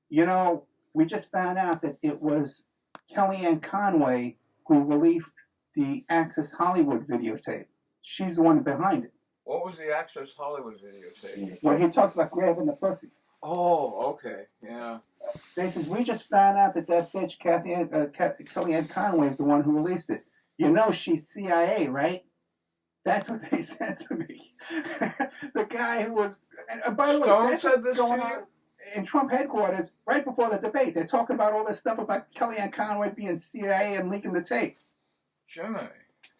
You know, we just found out that it was Kellyanne Conway who released the Access Hollywood videotape. She's the one behind it. What was the Access Hollywood videotape? Where he talks about grabbing the pussy. Oh, okay, yeah. They says, we just found out that bitch, Kellyanne Conway, is the one who released it. You know she's CIA, right? That's what they said to me. The guy who was... by the way, Stone said this going to you? on in Trump headquarters right before the debate. They're talking about all this stuff about Kellyanne Conway being CIA and leaking the tape. Jimmy,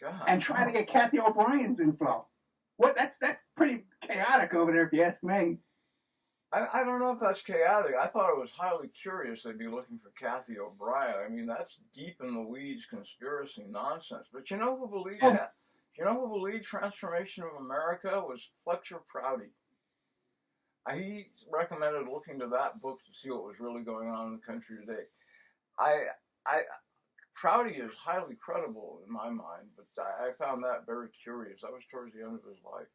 God. And trying to get Kathy O'Brien's info. That's pretty chaotic over there, if you ask me. I don't know if that's chaotic. I thought it was highly curious they'd be looking for Kathy O'Brien. I mean, that's deep in the weeds conspiracy nonsense. But you know who believed that? You know who believed Transformation of America was Fletcher Prouty. He recommended looking to that book to see what was really going on in the country today. Prouty is highly credible in my mind, but I found that very curious. That was towards the end of his life.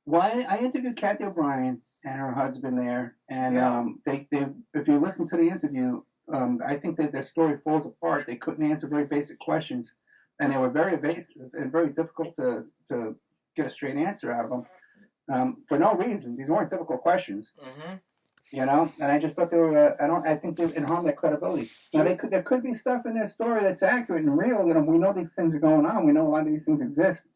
Well, I interviewed Kathy O'Brien and her husband there, and they if you listen to the interview, I think that their story falls apart. They couldn't answer very basic questions, and they were very evasive and very difficult to get a straight answer out of them for no reason. These weren't difficult questions, you know. And I just thought they were. I think they harmed their credibility. Now there could be stuff in their story that's accurate and real. You know, we know these things are going on. We know a lot of these things exist.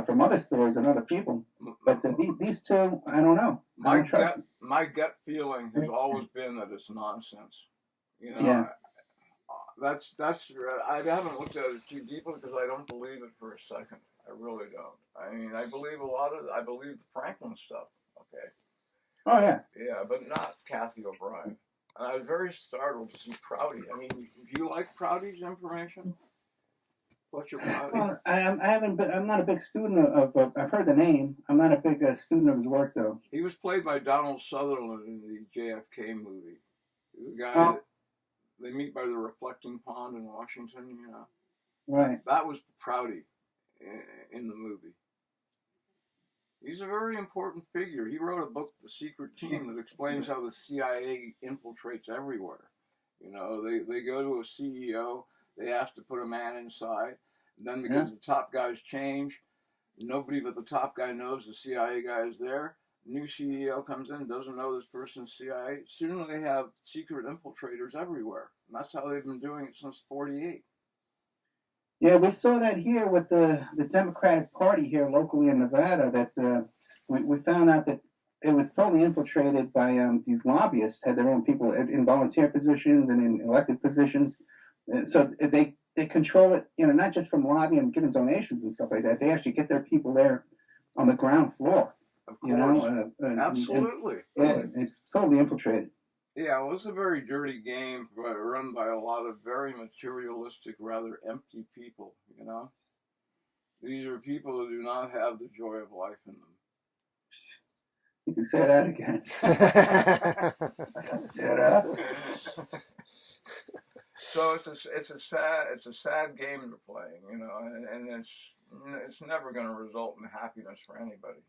From other stories and other people, but these two, I don't know. My gut feeling has always been that it's nonsense. You know, yeah. That's I haven't looked at it too deeply because I don't believe it for a second. I really don't. I mean, I believe the Franklin stuff. Okay. Oh yeah. Yeah, but not Kathy O'Brien. And I was very startled to see Prouty. I mean, do you like Prouty's information? What's your Prouty? Well, I'm not a big student of. I've heard the name. I'm not a big student of his work, though. He was played by Donald Sutherland in the JFK movie. The guy that they meet by the reflecting pond in Washington. You know. Right. That was Prouty in the movie. He's a very important figure. He wrote a book, The Secret Team, that explains how the CIA infiltrates everywhere. You know, they go to a CEO. They ask to put a man inside. And then because the top guys change, nobody but the top guy knows the CIA guy is there. New CEO comes in, doesn't know this person's CIA. Soon they have secret infiltrators everywhere. And that's how they've been doing it since '48. Yeah, we saw that here with the Democratic Party here locally in Nevada. That we found out that it was totally infiltrated by these lobbyists, had their own people in volunteer positions and in elected positions. So they control it, you know, not just from lobbying and giving donations and stuff like that. They actually get their people there on the ground floor. Of course. You know, absolutely. It's totally infiltrated. Yeah, well, it's a very dirty game run by a lot of very materialistic, rather empty people, you know? These are people who do not have the joy of life in them. You can say that again. So it's a sad game they're playing, you know, and it's never going to result in happiness for anybody.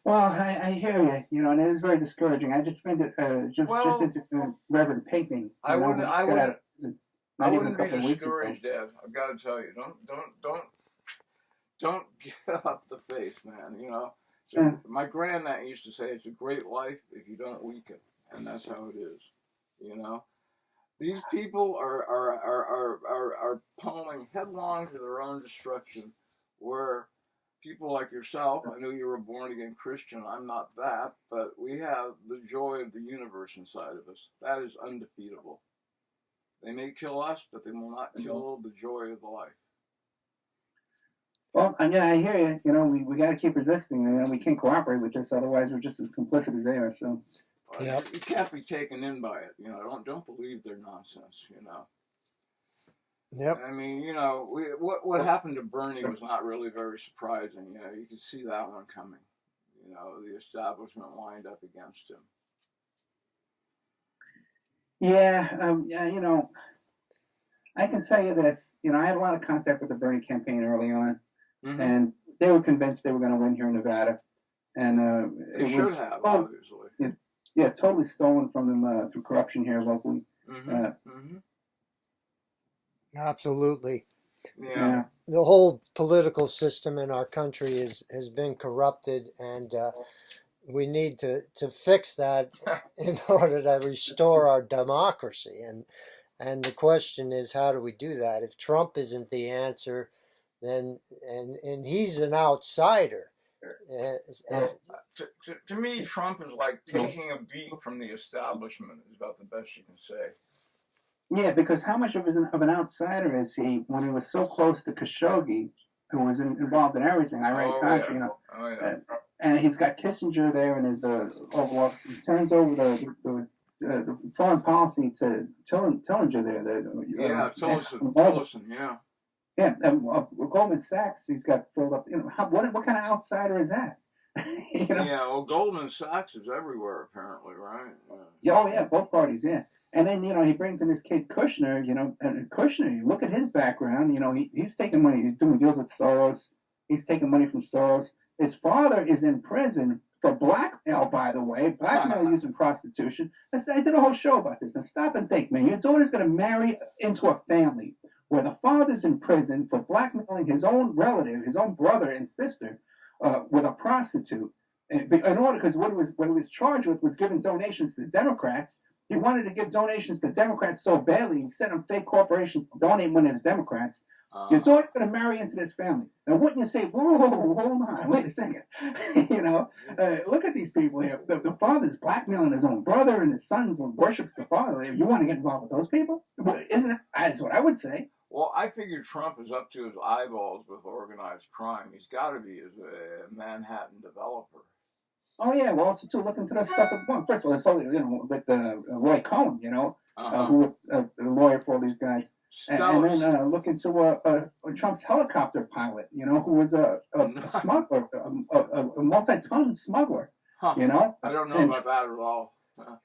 Well, I hear you, you know, and it is very discouraging. I just find it just into Reverend Payton. I wouldn't be discouraged, Dad. I've got to tell you, don't give up the faith, man. You know, so my granddad used to say, "It's a great life if you don't weaken," and that's how it is. You know, these people are pulling headlong to their own destruction, where people like yourself, I know you're a born-again Christian, I'm not that, but we have the joy of the universe inside of us. That is undefeatable. They may kill us, but they will not kill the joy of the life. Well, yeah, I hear you. You know, we got to keep resisting, and we can't cooperate with this, otherwise we're just as complicit as they are, so. You can't be taken in by it, you know, don't believe their nonsense, you know. Yep. I mean, you know, what happened to Bernie was not really very surprising. You know, you could see that one coming. You know, the establishment lined up against him. Yeah, you know, I can tell you this. You know, I had a lot of contact with the Bernie campaign early on, and they were convinced they were going to win here in Nevada. And they should have, obviously. Yeah, totally stolen from them through corruption here locally. Absolutely. Yeah. The whole political system in our country has been corrupted, and we need to fix that in order to restore our democracy. And the question is, how do we do that? If Trump isn't the answer, then and he's an outsider. To me, Trump is like taking a beat from the establishment. Is about the best you can say. Yeah, because how much of an outsider is he when he was so close to Khashoggi, who was involved in everything? Iraq Contra, and he's got Kissinger there in his Oval Office. He turns over the foreign policy to Tillinger there. Tillerson, yeah. Yeah, Goldman Sachs, he's got filled up. What kind of outsider is that? Yeah, well, Goldman Sachs is everywhere apparently, right? Yeah, oh yeah, both parties, yeah. And then he brings in his kid Kushner, and Kushner, you look at his background, he's taking money, he's doing deals with Soros, he's taking money from Soros. His father is in prison for blackmail, by the way, blackmail using prostitution. I did a whole show about this. Now stop and think, man. Your daughter's going to marry into a family where the father's in prison for blackmailing his own relative, his own brother and sister, with a prostitute. In order, because what he was charged with was giving donations to the Democrats. He wanted to give donations to Democrats so badly, he sent them fake corporations to donate money to Democrats. Your daughter's going to marry into this family. Now, wouldn't you say, whoa, hold on, wait a second. Look at these people here. The father's blackmailing his own brother, and his son worships the father. You want to get involved with those people? Isn't it? That's what I would say. Well, I figure Trump is up to his eyeballs with organized crime. He's got to be a Manhattan developer. Oh yeah, well also too look into the stuff. First of all, it's all with Roy Cohn, who was a lawyer for all these guys, and then look into Trump's helicopter pilot, who was a smuggler, a multi-ton smuggler. I don't know about that at all.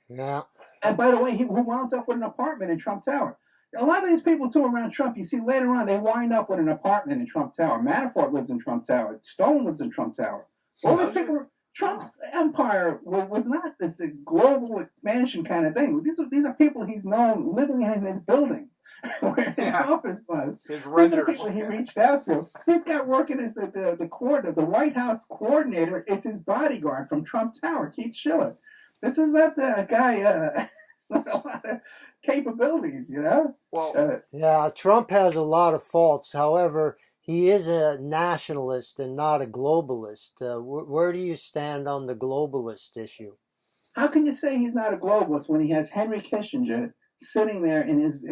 Yeah. And by the way, who wound up with an apartment in Trump Tower. A lot of these people too around Trump, you see later on, they wind up with an apartment in Trump Tower. Manafort lives in Trump Tower. Stone lives in Trump Tower. All these people. Trump's empire was not this global expansion kind of thing. These are people he's known living in his building, where his office was. These are the people he reached out to. He's got working as the White House coordinator is his bodyguard from Trump Tower, Keith Schiller. This is not a guy with a lot of capabilities, Well, yeah, Trump has a lot of faults. However, he is a nationalist and not a globalist. Where do you stand on the globalist issue? How can you say he's not a globalist when he has Henry Kissinger sitting there in his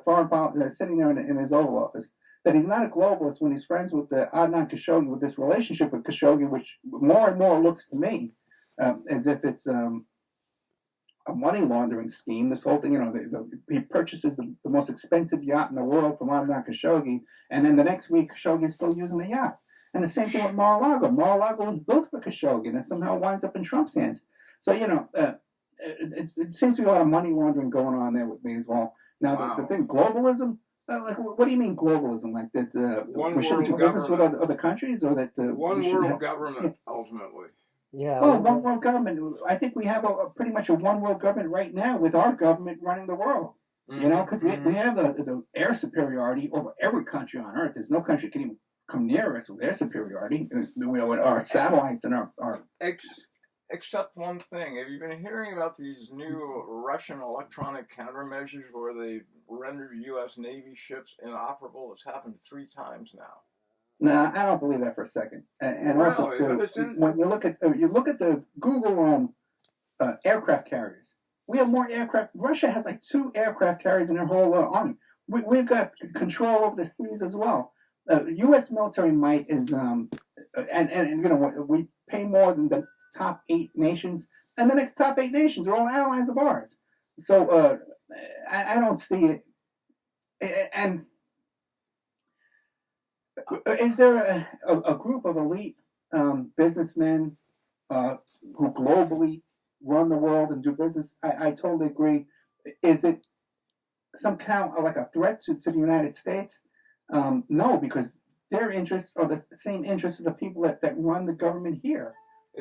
foreign policy, sitting there in his Oval Office? That he's not a globalist when he's friends with Adnan Khashoggi, with this relationship with Khashoggi, which more and more looks to me as if it's a money laundering scheme. This whole thing, he purchases the most expensive yacht in the world from Adnan Khashoggi, and then the next week Khashoggi is still using the yacht. And the same thing with Mar-a-Lago. Mar-a-Lago was built for Khashoggi, and it somehow winds up in Trump's hands. So it seems to be a lot of money laundering going on there with me as well. Now the thing, globalism. What do you mean globalism? Like that we shouldn't do business with other countries, or that one world government ultimately. Yeah. Well, one world government. I think we have pretty much a one world government right now, with our government running the world. Because we have the air superiority over every country on Earth. There's no country can even come near us with air superiority. With our satellites and our Except one thing. Have you been hearing about these new Russian electronic countermeasures where they rendered U.S. Navy ships inoperable? It's happened 3 times now. No, I don't believe that for a second. And really? Also, too, when you look at the Google aircraft carriers, we have more aircraft. Russia has like 2 aircraft carriers in their whole army. We've got control over the seas as well. U.S. military might is, we pay more than the top 8 nations, and the next top 8 nations are all allies of ours. So I don't see it. And is there a group of elite businessmen who globally run the world and do business? I totally agree. Is it some kind of like a threat to the United States? No, because their interests are the same interests of the people that run the government here.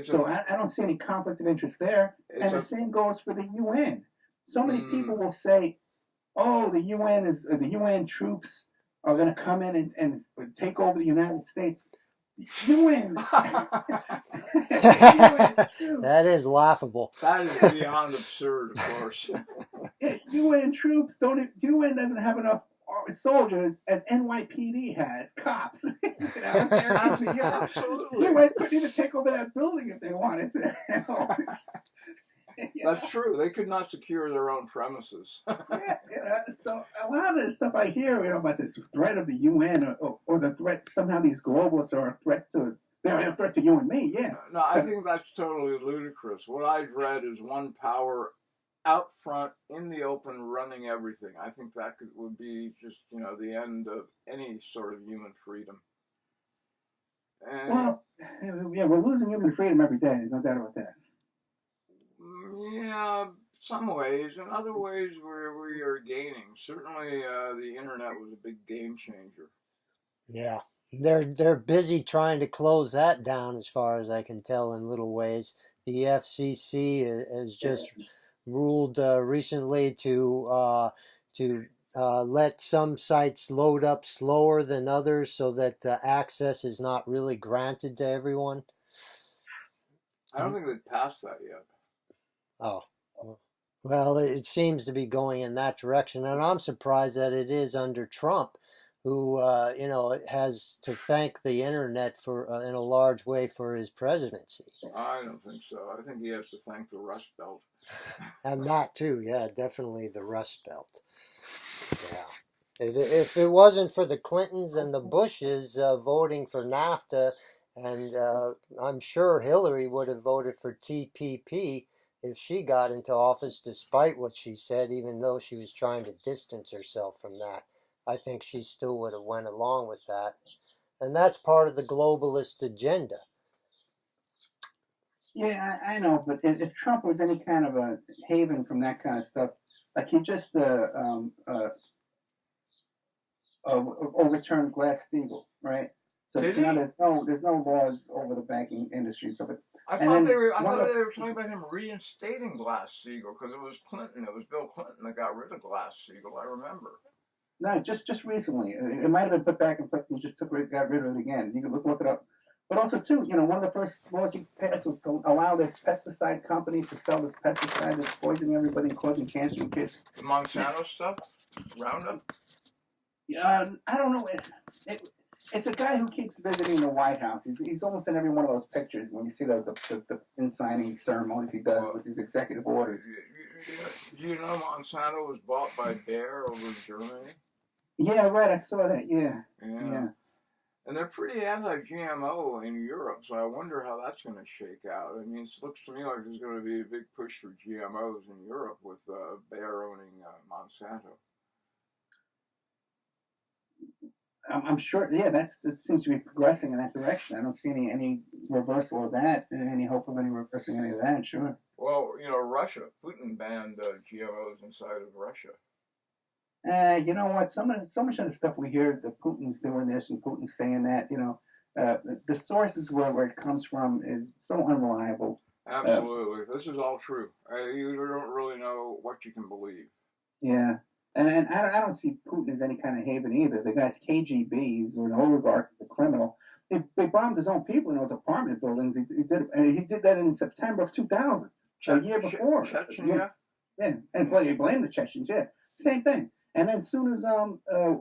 So I don't see any conflict of interest there. And the same goes for the UN. So many people will say, "Oh, the UN troops are going to come in and take over the United States." UN. That is laughable. That is beyond absurd, of course. UN troops UN doesn't have enough soldiers as NYPD has cops. Absolutely. UN couldn't even take over that building if they wanted to. That's true. They could not secure their own premises. So a lot of the stuff I hear, about this threat of the UN or the threat somehow these globalists are a threat to. They're a threat to you and me. Yeah. No, I think that's totally ludicrous. What I've read is one power out front in the open running everything. I think that would be just the end of any sort of human freedom. And we're losing human freedom every day. There's no doubt about that. Yeah, some ways. In other ways, we are gaining. Certainly, the internet was a big game changer. Yeah, they're busy trying to close that down, as far as I can tell, in little ways. The FCC has just ruled recently to let some sites load up slower than others, so that access is not really granted to everyone. I don't think they've passed that yet. Oh, well, it seems to be going in that direction, and I'm surprised that it is under Trump, who has to thank the internet for in a large way for his presidency. I don't think so. I think he has to thank the Rust Belt. And that too, yeah, definitely the Rust Belt. Yeah. If it wasn't for the Clintons and the Bushes voting for NAFTA, and I'm sure Hillary would have voted for TPP if she got into office, despite what she said, even though she was trying to distance herself from that. I think she still would have went along with that. And that's part of the globalist agenda. Yeah, I know, but if Trump was any kind of a haven from that kind of stuff, like he just overturned Glass-Steagall, right? So now there's no laws over the banking industry. So, I thought they were talking about him reinstating Glass-Steagall because it was Bill Clinton that got rid of Glass-Steagall. I remember. No, just recently. It might have been put back in place and he just got rid of it again. You can look it up. But also, too, one of the first laws he passed was to allow this pesticide company to sell this pesticide that's poisoning everybody and causing cancer in kids. The Monsanto stuff? Roundup? Yeah, I don't know. It's a guy who keeps visiting the White House. He's almost in every one of those pictures when you see the in-signing ceremonies he does with his executive orders. Do you know Monsanto was bought by Bayer over in Germany? Yeah, right. I saw that. Yeah. And they're pretty anti-GMO in Europe, so I wonder how that's going to shake out. I mean, it looks to me like there's going to be a big push for GMOs in Europe with Bayer owning Monsanto. I'm sure. Yeah, that seems to be progressing in that direction. I don't see any reversal of that, any hope of any reversing any of that. Sure. Well, Russia. Putin banned GMOs inside of Russia. You know what? So much of the stuff we hear that Putin's doing this and Putin's saying that, the sources where it comes from is so unreliable. Absolutely. This is all true. You don't really know what you can believe. Yeah. And I don't see Putin as any kind of haven either. The guy's KGB. He's an oligarch, a criminal. They bombed his own people in those apartment buildings. He did that in September of 2000, a year before. Chechnya? Yeah. And he blamed the Chechens, yeah. Same thing. And then as soon as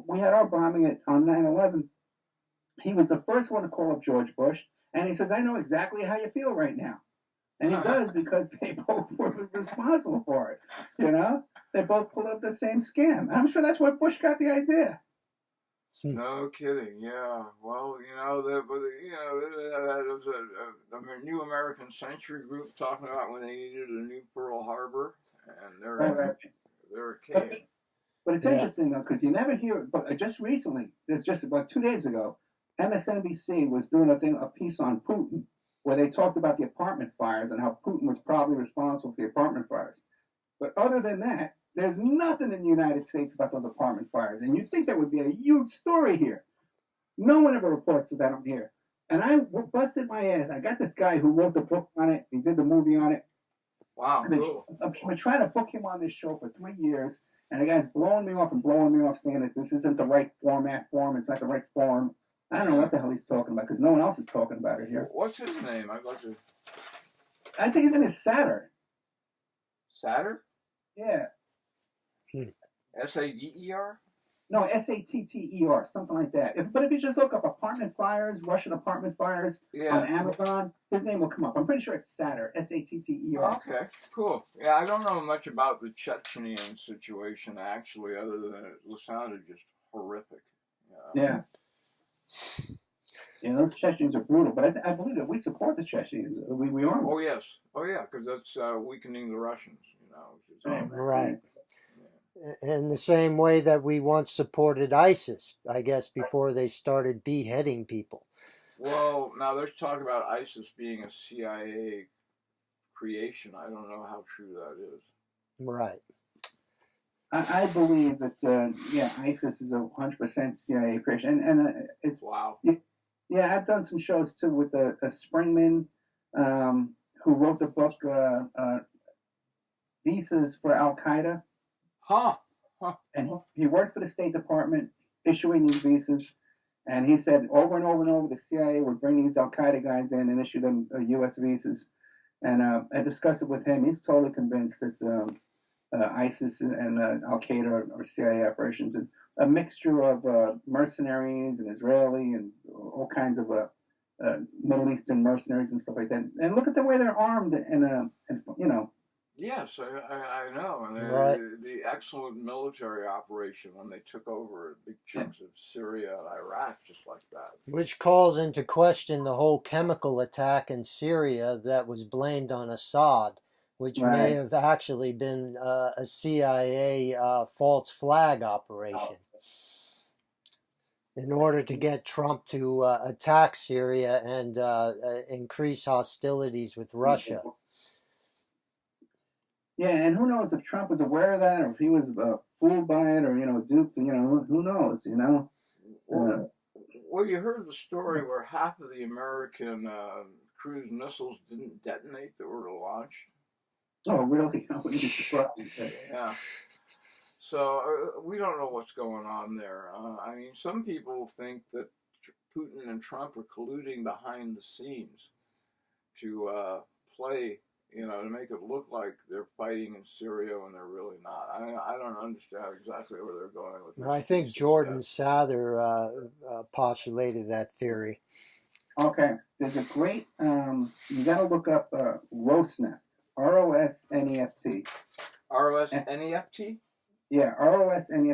we had our bombing on 9/11, he was the first one to call up George Bush, and he says, "I know exactly how you feel right now," and he does because they both were responsible for it. They both pulled up the same scam. I'm sure that's where Bush got the idea. No kidding. Yeah. Well, there was a New American Century group talking about when they needed a new Pearl Harbor, and they're a cave. But it's interesting, though, because you never hear it. But just recently, just about 2 days ago, MSNBC was doing a piece on Putin where they talked about the apartment fires and how Putin was probably responsible for the apartment fires. But other than that, there's nothing in the United States about those apartment fires. And you'd think that would be a huge story here. No one ever reports about them here. And I busted my ass. I got this guy who wrote the book on it. He did the movie on it. Wow, I've been trying to book him on this show for 3 years, and the guy's blowing me off, saying that this isn't the right format for him. It's not the right form. I don't know what the hell he's talking about because no one else is talking about it here. What's his name? I'd like to. I think his name is Satter. Satter? Yeah. Sader? No, Satter, something like that. But if you just look up apartment fires, Russian apartment fires on Amazon, his name will come up. I'm pretty sure it's Satter, Satter. Okay, cool. Yeah, I don't know much about the Chechenian situation, actually, other than it sounded just horrific. Yeah. Yeah, those Chechens are brutal, but I believe that we support the Chechens. We are. Oh, yes. Oh, yeah, because that's weakening the Russians, Right. In the same way that we once supported ISIS, I guess, before they started beheading people. Well, now there's talk about ISIS being a CIA creation. I don't know how true that is. Right. I believe that, ISIS is 100% CIA creation. And it's... Wow. Yeah, I've done some shows, too, with Springman, who wrote the book Visas for Al-Qaeda. Huh. And he worked for the State Department issuing these visas. And he said over and over and over the CIA would bring these Al-Qaeda guys in and issue them U.S. visas. And I discussed it with him. He's totally convinced that ISIS and Al-Qaeda are CIA operations. And a mixture of mercenaries and Israeli and all kinds of Middle Eastern mercenaries and stuff like that. And look at the way they're armed and Yes, I know. And right. The excellent military operation when they took over big chunks of Syria and Iraq, just like that. Which calls into question the whole chemical attack in Syria that was blamed on Assad, which may have actually been a CIA false flag operation in order to get Trump to attack Syria and increase hostilities with Russia. Yeah, and who knows if Trump was aware of that, or if he was fooled by it, or duped. Who knows? Well, you heard the story where half of the American cruise missiles didn't detonate that were to launch. Oh, really? I wouldn't be surprised. Yeah. So we don't know what's going on there. I mean, some people think that Putin and Trump are colluding behind the scenes to play. To make it look like they're fighting in Syria when they're really not. I don't understand exactly where they're going with this. I think Jordan Sather postulated that theory. Okay. There's a great, you got to look up Rosneft. Rosneft. Rosneft? Yeah, Rosneft. And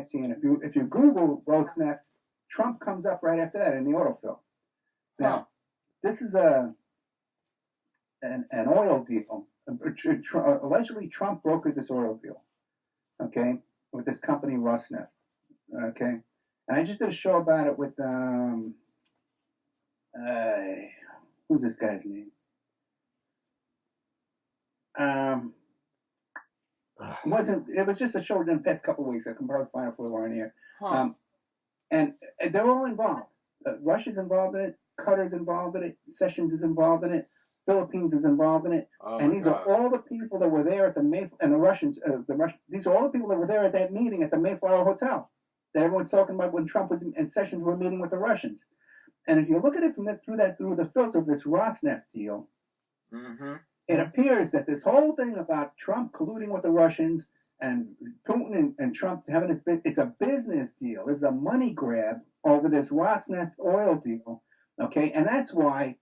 if you Google Rosneft, Trump comes up right after that in the autofill. Now, this is an oil deal. Allegedly, Trump brokered this oil deal, okay, with this company Rosneft, okay. And I just did a show about it with who's this guy's name? It was just a show in the past couple of weeks. I can probably find it for the one here. And they're all involved. Russia's involved in it. Qatar's involved in it. Sessions is involved in it. Philippines is involved in it, and these are all the people that were there at the and the Russians. These are all the people that were there at that meeting at the Mayflower Hotel that everyone's talking about when Trump was and Sessions were meeting with the Russians. And if you look at it through the filter of this Rosneft deal, it appears that this whole thing about Trump colluding with the Russians and Putin and Trump having it's a business deal. It's a money grab over this Rosneft oil deal. Okay, and that's why.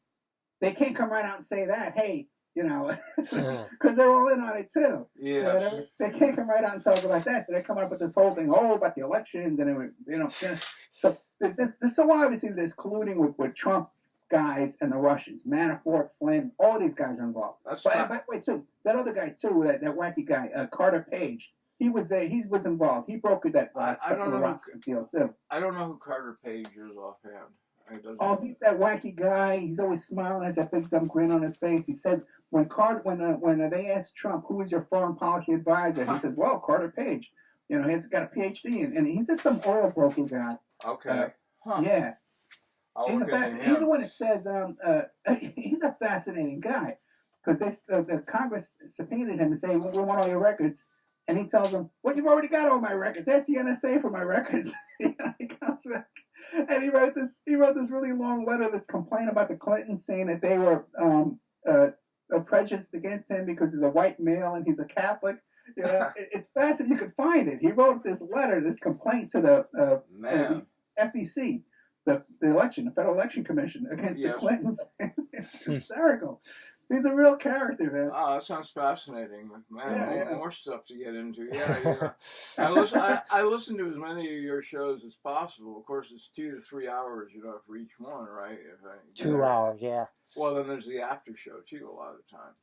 They can't come right out and say that, hey, because they're all in on it too. Yeah. They can't come right out and talk about that. They're coming up with this whole thing, about the elections, and So this so obviously there's colluding with Trump's guys and the Russians. Manafort, Flynn, all these guys are involved. By the way, too, that other guy too, that wacky guy, Carter Page, he was there. He was involved. He brokered that deal too. I don't know who Carter Page is offhand. He's that wacky guy. He's always smiling, has that big dumb grin on his face. He said when they asked Trump who is your foreign policy advisor, he says, "Well, Carter Page. He's got a PhD, and he's just some oil broker guy." Okay. Yeah. I'll He's look into he's the him. one that says he's a fascinating guy because the Congress subpoenaed him to say we want all your records, and he tells them, "Well, you've already got all my records. That's the NSA for my records." He comes back and he wrote this really long letter, this complaint about the Clintons, saying that they were prejudiced against him because he's a white male and he's a Catholic. You know, it's fascinating. You could find it. He wrote this letter, this complaint to the FEC. The Federal Election Commission against the Clintons. It's hysterical. He's a real character, man. Oh, that sounds fascinating. Man, more stuff to get into. Yeah. I listen to as many of your shows as possible. Of course, it's 2 to 3 hours, for each one, right? 2 hours, yeah. Well, then there's the after show, too, a lot of times.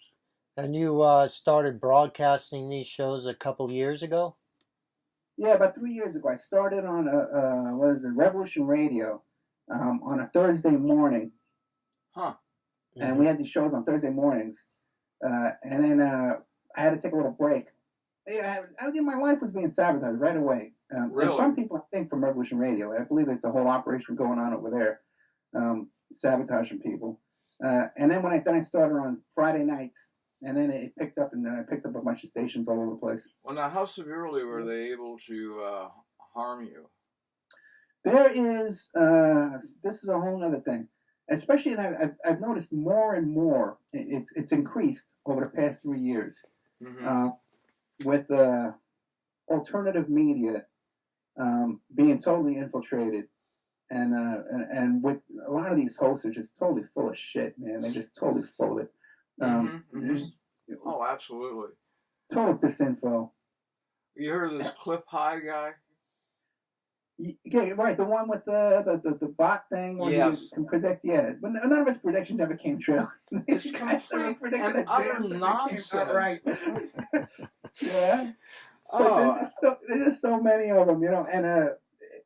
And you started broadcasting these shows a couple years ago? Yeah, about 3 years ago. I started on Revolution Radio. On a Thursday morning. Huh. And we had these shows on Thursday mornings. And then I had to take a little break. Yeah, my life was being sabotaged right away. Really? And some people, I think, from Revolution Radio. I believe it's a whole operation going on over there, sabotaging people. And then I started on Friday nights, and then it picked up, and then I picked up a bunch of stations all over the place. Well, now, how severely were they able to harm you? There is, this is a whole other thing. Especially that I've noticed more and more, it's increased over the past 3 years with alternative media being totally infiltrated. And with a lot of these hosts are just totally full of shit, man. They're just totally full of it. Just, absolutely. Total disinfo. You heard of this Cliff High guy? Yeah, right. The one with the bot thing where you can predict. Yeah, but none of his predictions ever came true. These guys never predicted and utter nonsense. Right. Yeah. But there's just so many of them,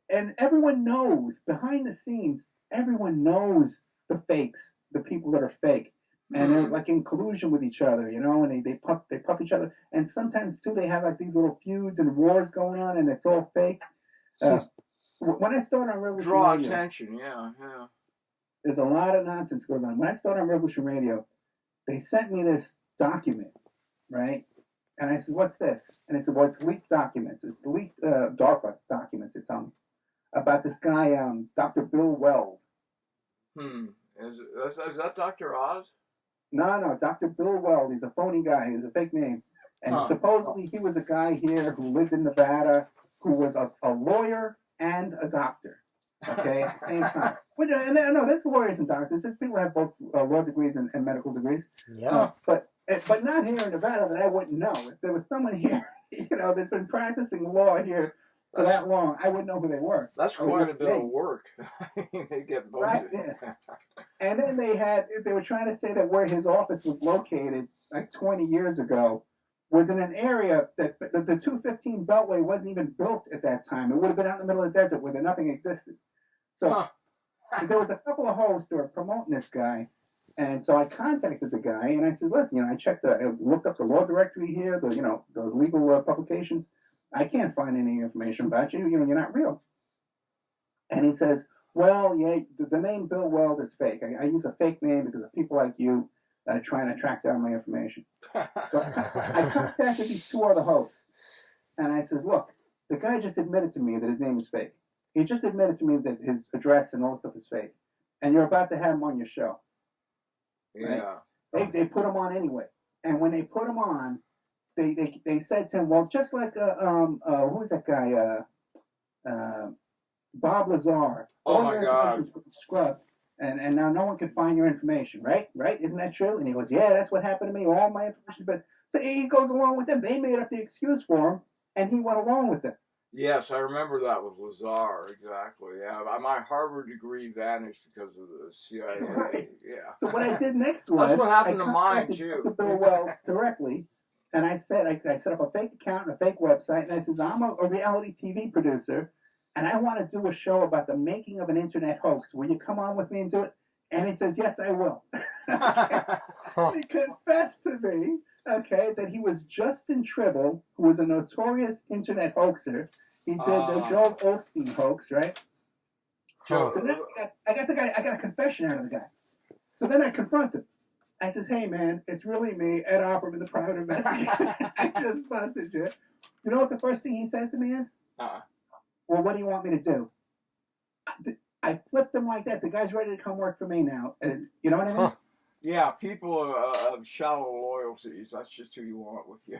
and everyone knows behind the scenes. Everyone knows the fakes, the people that are fake, and they're like in collusion with each other, and they puff each other, and sometimes too they have like these little feuds and wars going on, and it's all fake. When I started on Revolution Radio... Draw attention, yeah. There's a lot of nonsense goes on. When I started on Revolution Radio, they sent me this document, right? And I said, what's this? And they said, well, it's leaked documents. It's leaked DARPA documents, they tell me, about this guy, Dr. Bill Weld. Is that Dr. Oz? No, Dr. Bill Weld. He's a phony guy. He's a fake name. And supposedly he was a guy here who lived in Nevada, who was a lawyer and a doctor, okay, at the same time. But, no, there's lawyers and doctors. There's people who have both law degrees and medical degrees. Yeah. But not here in Nevada that I wouldn't know. If there was someone here, that's been practicing law here for that long, I wouldn't know who they were. That's quite a bit of work. They get both. Right, yeah. And then they were trying to say that where his office was located, like 20 years ago, was in an area that the 215 Beltway wasn't even built at that time. It would have been out in the middle of the desert where nothing existed. So there was a couple of hosts who were promoting this guy. And so I contacted the guy and I said, listen, I looked up the law directory here, the legal publications. I can't find any information about you. You're not real. And he says, well, yeah, the name Bill Weld is fake. I use a fake name because of people like you trying to track down my information. So I contacted these two other hosts, and I says, look, the guy just admitted to me that his name is fake. He just admitted to me that his address and all this stuff is fake, and you're about to have him on your show. Yeah. Right? They put him on anyway, and when they put him on, they said to him, well, just like who's that guy? Bob Lazar. Oh my God. Scrubbed. And now no one can find your information, right? Right? Isn't that true? And he goes, yeah, that's what happened to me. All my information. But so he goes along with them. They made up the excuse for him, and he went along with it. Yes, I remember that with Lazar. Exactly. Yeah, my Harvard degree vanished because of the CIA. Right. Yeah. So what I did next was that's what happened to mine too. Dr. Bill Weld directly, and I said I set up a fake account and a fake website, and I says I'm a reality TV producer. And I want to do a show about the making of an internet hoax. Will you come on with me and do it? And he says, yes, I will. He confessed to me, that he was Justin Tribble, who was a notorious internet hoaxer. He did the Joel Osteen hoax, right? Huh. So then I got the guy. I got a confession out of the guy. So then I confront him. I says, "Hey man, it's really me, Ed Opperman, the private investigator. I just busted you." You know what the first thing he says to me is? Well, what do you want me to do? I flipped him like that. The guy's ready to come work for me now. And you know what I mean? Huh. Yeah, people have shallow loyalties. That's just who you want with you.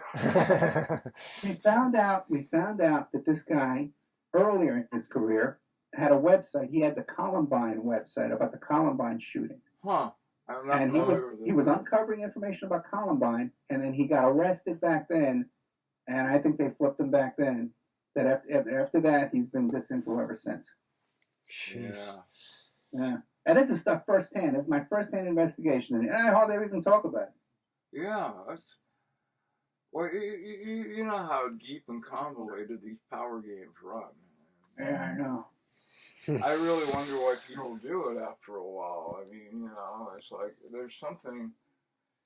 We found out that this guy, earlier in his career, had a website. He had the Columbine website about the Columbine shooting. Huh. I'm not And familiar with it. he was uncovering information about Columbine, and then he got arrested back then, and I think they flipped him back then. That after that, he's been disinfo ever since. Jeez. Yeah. And this is stuff firsthand. This is my firsthand investigation, and I hardly ever even talk about it. Yeah, that's. Well, you know how deep and convoluted these power games run. Yeah, I know. I really wonder why people do it after a while. I mean, you know, it's like there's something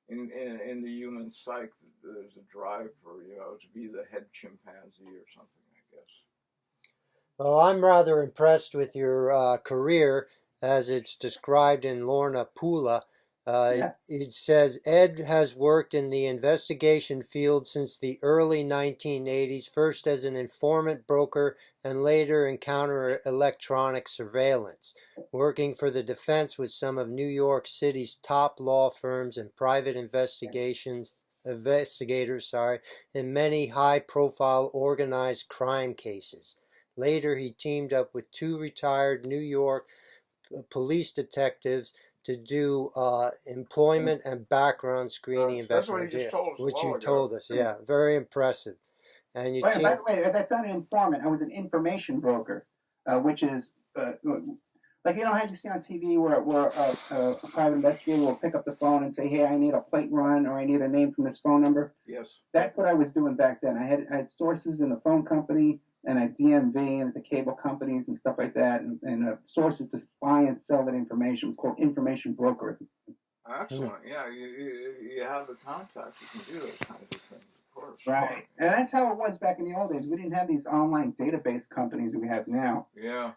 in the human psyche that there's a drive for, you know, to be the head chimpanzee or something, I guess. Well, I'm rather impressed with your career as it's described in Lorna Pula. It says Ed has worked in the investigation field since the early 1980s, first as an informant broker and later in counter-electronic surveillance, working for the defense with some of New York City's top law firms and private investigators, in many high-profile organized crime cases. Later, he teamed up with 2 retired New York police detectives to do employment and background screening investigation, which you told us. Yeah, very impressive. And you By the way, that's not an informant. I was an information broker, which is like, you know how you see on TV where a private investigator will pick up the phone and say, "Hey, I need a plate run, or I need a name from this phone number." Yes. That's what I was doing back then. I had sources in the phone company and at DMV and at the cable companies and stuff like that, and sources to buy and sell that information. It was called information brokering. Excellent. Yeah, you have the contact. You can do those kinds of things, of course. Right. And that's how it was back in the old days. We didn't have these online database companies that we have now. Yeah.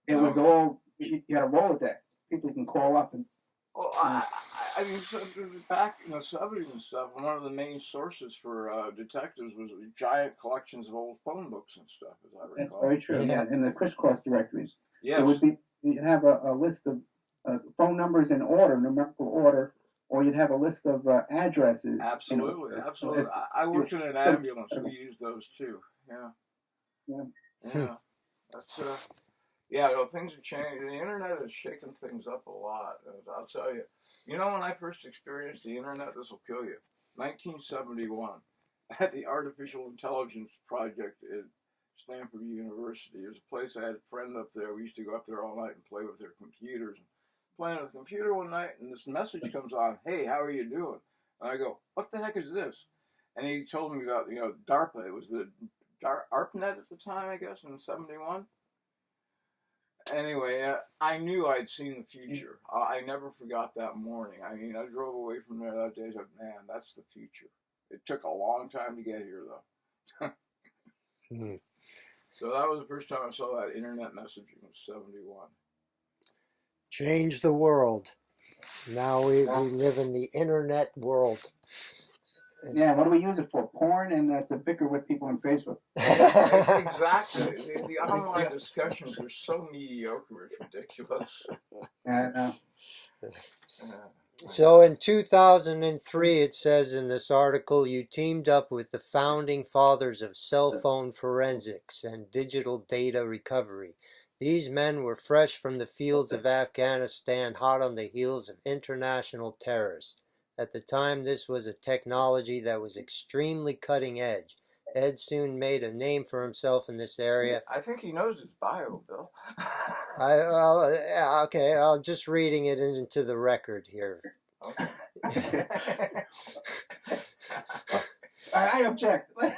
It was all, you had a Rolodex. People you can call up and... Well, I mean, so back in the 70s and stuff, one of the main sources for detectives was giant collections of old phone books and stuff, as I recall. That's very true. Yeah, in the crisscross directories. Yes. It would be, you'd have a list of phone numbers in order, numerical order, or you'd have a list of addresses. Absolutely, absolutely. I worked in an ambulance. We used those too. Yeah. That's yeah, no, things have changed. The internet has shaken things up a lot. I'll tell you. You know, when I first experienced the internet, this will kill you. 1971, at the Artificial Intelligence Project at Stanford University. It was a place I had a friend up there. We used to go up there all night and play with their computers. Playing with the computer one night, and this message comes on, "Hey, how are you doing?" And I go, "What the heck is this?" And he told me about, you know, DARPA. It was the ARPANET at the time, I guess, in 71. Anyway, I knew I'd seen the future. I never forgot that morning. I mean, I drove away from there that day. I said, "Man, that's the future." It took a long time to get here, though. So that was the first time I saw that internet messaging, was 71. Change the world. Now we live in the internet world. Yeah, what do we use it for? Porn and to bicker with people on Facebook. Exactly. The online discussions are so mediocre, it's ridiculous. Yeah. So in 2003, it says in this article, you teamed up with the founding fathers of cell phone forensics and digital data recovery. These men were fresh from the fields of Afghanistan, hot on the heels of international terrorists. At the time, this was a technology that was extremely cutting edge. Ed soon made a name for himself in this area. I think he knows his bio, Bill. Okay, I'm just reading it into the record here. Okay. I object. Let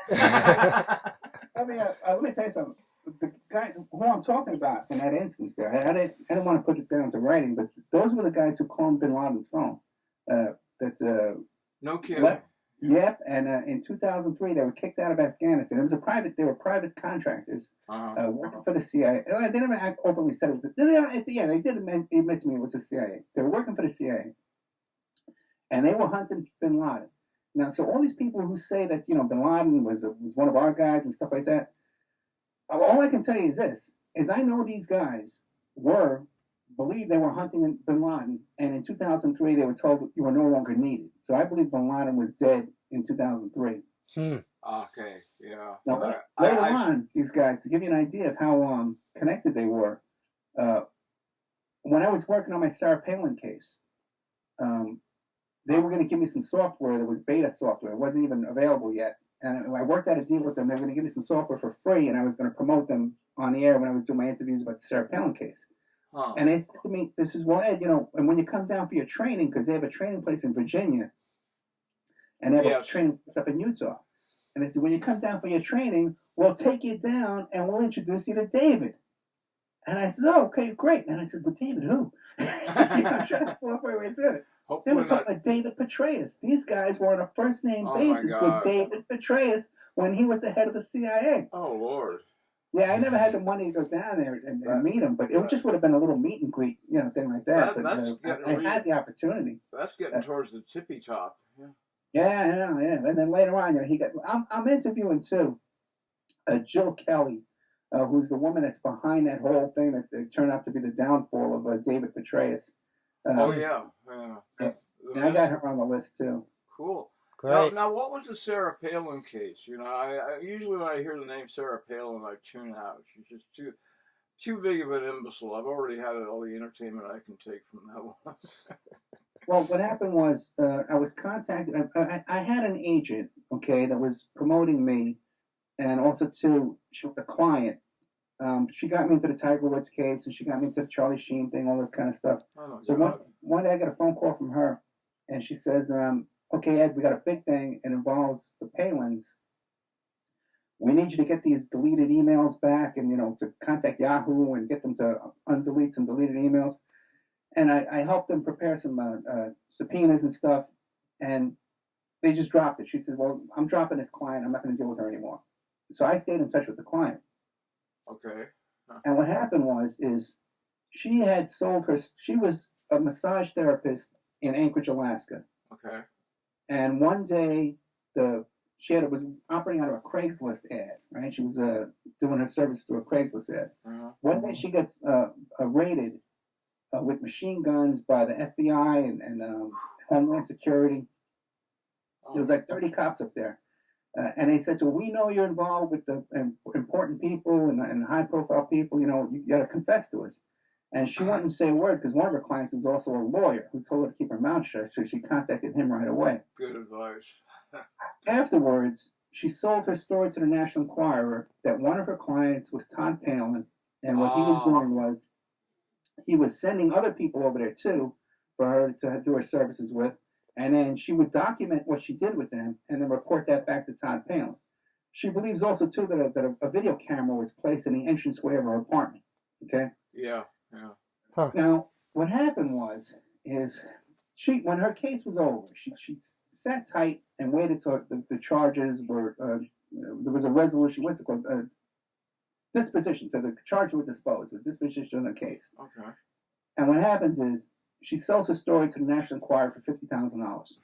me tell you something. The guy who I'm talking about in that instance there, I didn't want to put it down to writing, but those were the guys who cloned Bin Laden's phone. No kidding. Yep, and in 2003 they were kicked out of Afghanistan. It was a private. They were private contractors Uh-huh. working for the CIA. They never openly said it was. They did admit to me it was the CIA. They were working for the CIA, and they were hunting Bin Laden. Now, so all these people who say that Bin Laden was one of our guys and stuff like that, all I can tell you is this: is I know these guys were believed they were hunting Bin Laden, and in 2003 they were told that you were no longer needed. So I believe Bin Laden was dead in 2003. Okay, yeah. Now later on, these guys, to give you an idea of how connected they were, when I was working on my Sarah Palin case, they were going to give me some software that was beta software. It wasn't even available yet. And I worked out a deal with them. They were going to give me some software for free, and I was going to promote them on the air when I was doing my interviews about the Sarah Palin case. And they said to me, this is, well, Ed, and when you come down for your training, because they have a training place in Virginia, and they have a training place up in Utah. And they said, when you come down for your training, we'll take you down, and we'll introduce you to David. And I said, oh, okay, great. And I said, but David who? I'm trying to pull up my way through it. They were talking about David Petraeus. These guys were on a first-name basis with David Petraeus when he was the head of the CIA. Oh, Lord. Yeah, I never had the money to go down there and meet him, but it just would have been a little meet and greet, thing like that. But I had the opportunity. That's getting towards the tippy top. Yeah, I know, yeah. And then later on, I'm interviewing, too, Jill Kelly, who's the woman that's behind that whole thing that turned out to be the downfall of David Petraeus. Yeah. And I got her on the list, too. Cool. Great. Now, what was the Sarah Palin case? I usually when I hear the name Sarah Palin, I tune out. She's just too big of an imbecile. I've already had all the entertainment I can take from that one. Well, what happened was I was contacted. I had an agent, okay, that was promoting me, and also, too, she was a client. She got me into the Tiger Woods case, and she got me into the Charlie Sheen thing, all this kind of stuff. So one day I got a phone call from her, and she says, okay, Ed, we got a big thing. It involves the Palins. We need you to get these deleted emails back and, to contact Yahoo and get them to undelete some deleted emails. And I helped them prepare some subpoenas and stuff, and they just dropped it. She says, well, I'm dropping this client. I'm not going to deal with her anymore. So I stayed in touch with the client. Okay. And what happened was she had sold she was a massage therapist in Anchorage, Alaska. Okay. And one day she was operating out of a Craigslist ad, right? She was doing her service through a Craigslist ad. One day she gets raided with machine guns by the FBI and Homeland Security. There was like 30 cops up there. And they said to her, we know you're involved with the important people and high-profile people. You got to confess to us. And she wouldn't say a word because one of her clients was also a lawyer who told her to keep her mouth shut. So she contacted him right away. Good advice. Afterwards, she sold her story to the National Enquirer that one of her clients was Todd Palin. And what he was doing was he was sending other people over there, too, for her to do her services with. And then she would document what she did with them and then report that back to Todd Palin. She believes also, too, that a video camera was placed in the entranceway of her apartment. Okay? Yeah. Huh. Now, what happened is when her case was over, she sat tight and waited till the charges were, there was a resolution, what's it called? Disposition. So the charges were disposed, a disposition of the case. Okay. And what happens is she sells her story to the National Enquirer for $50,000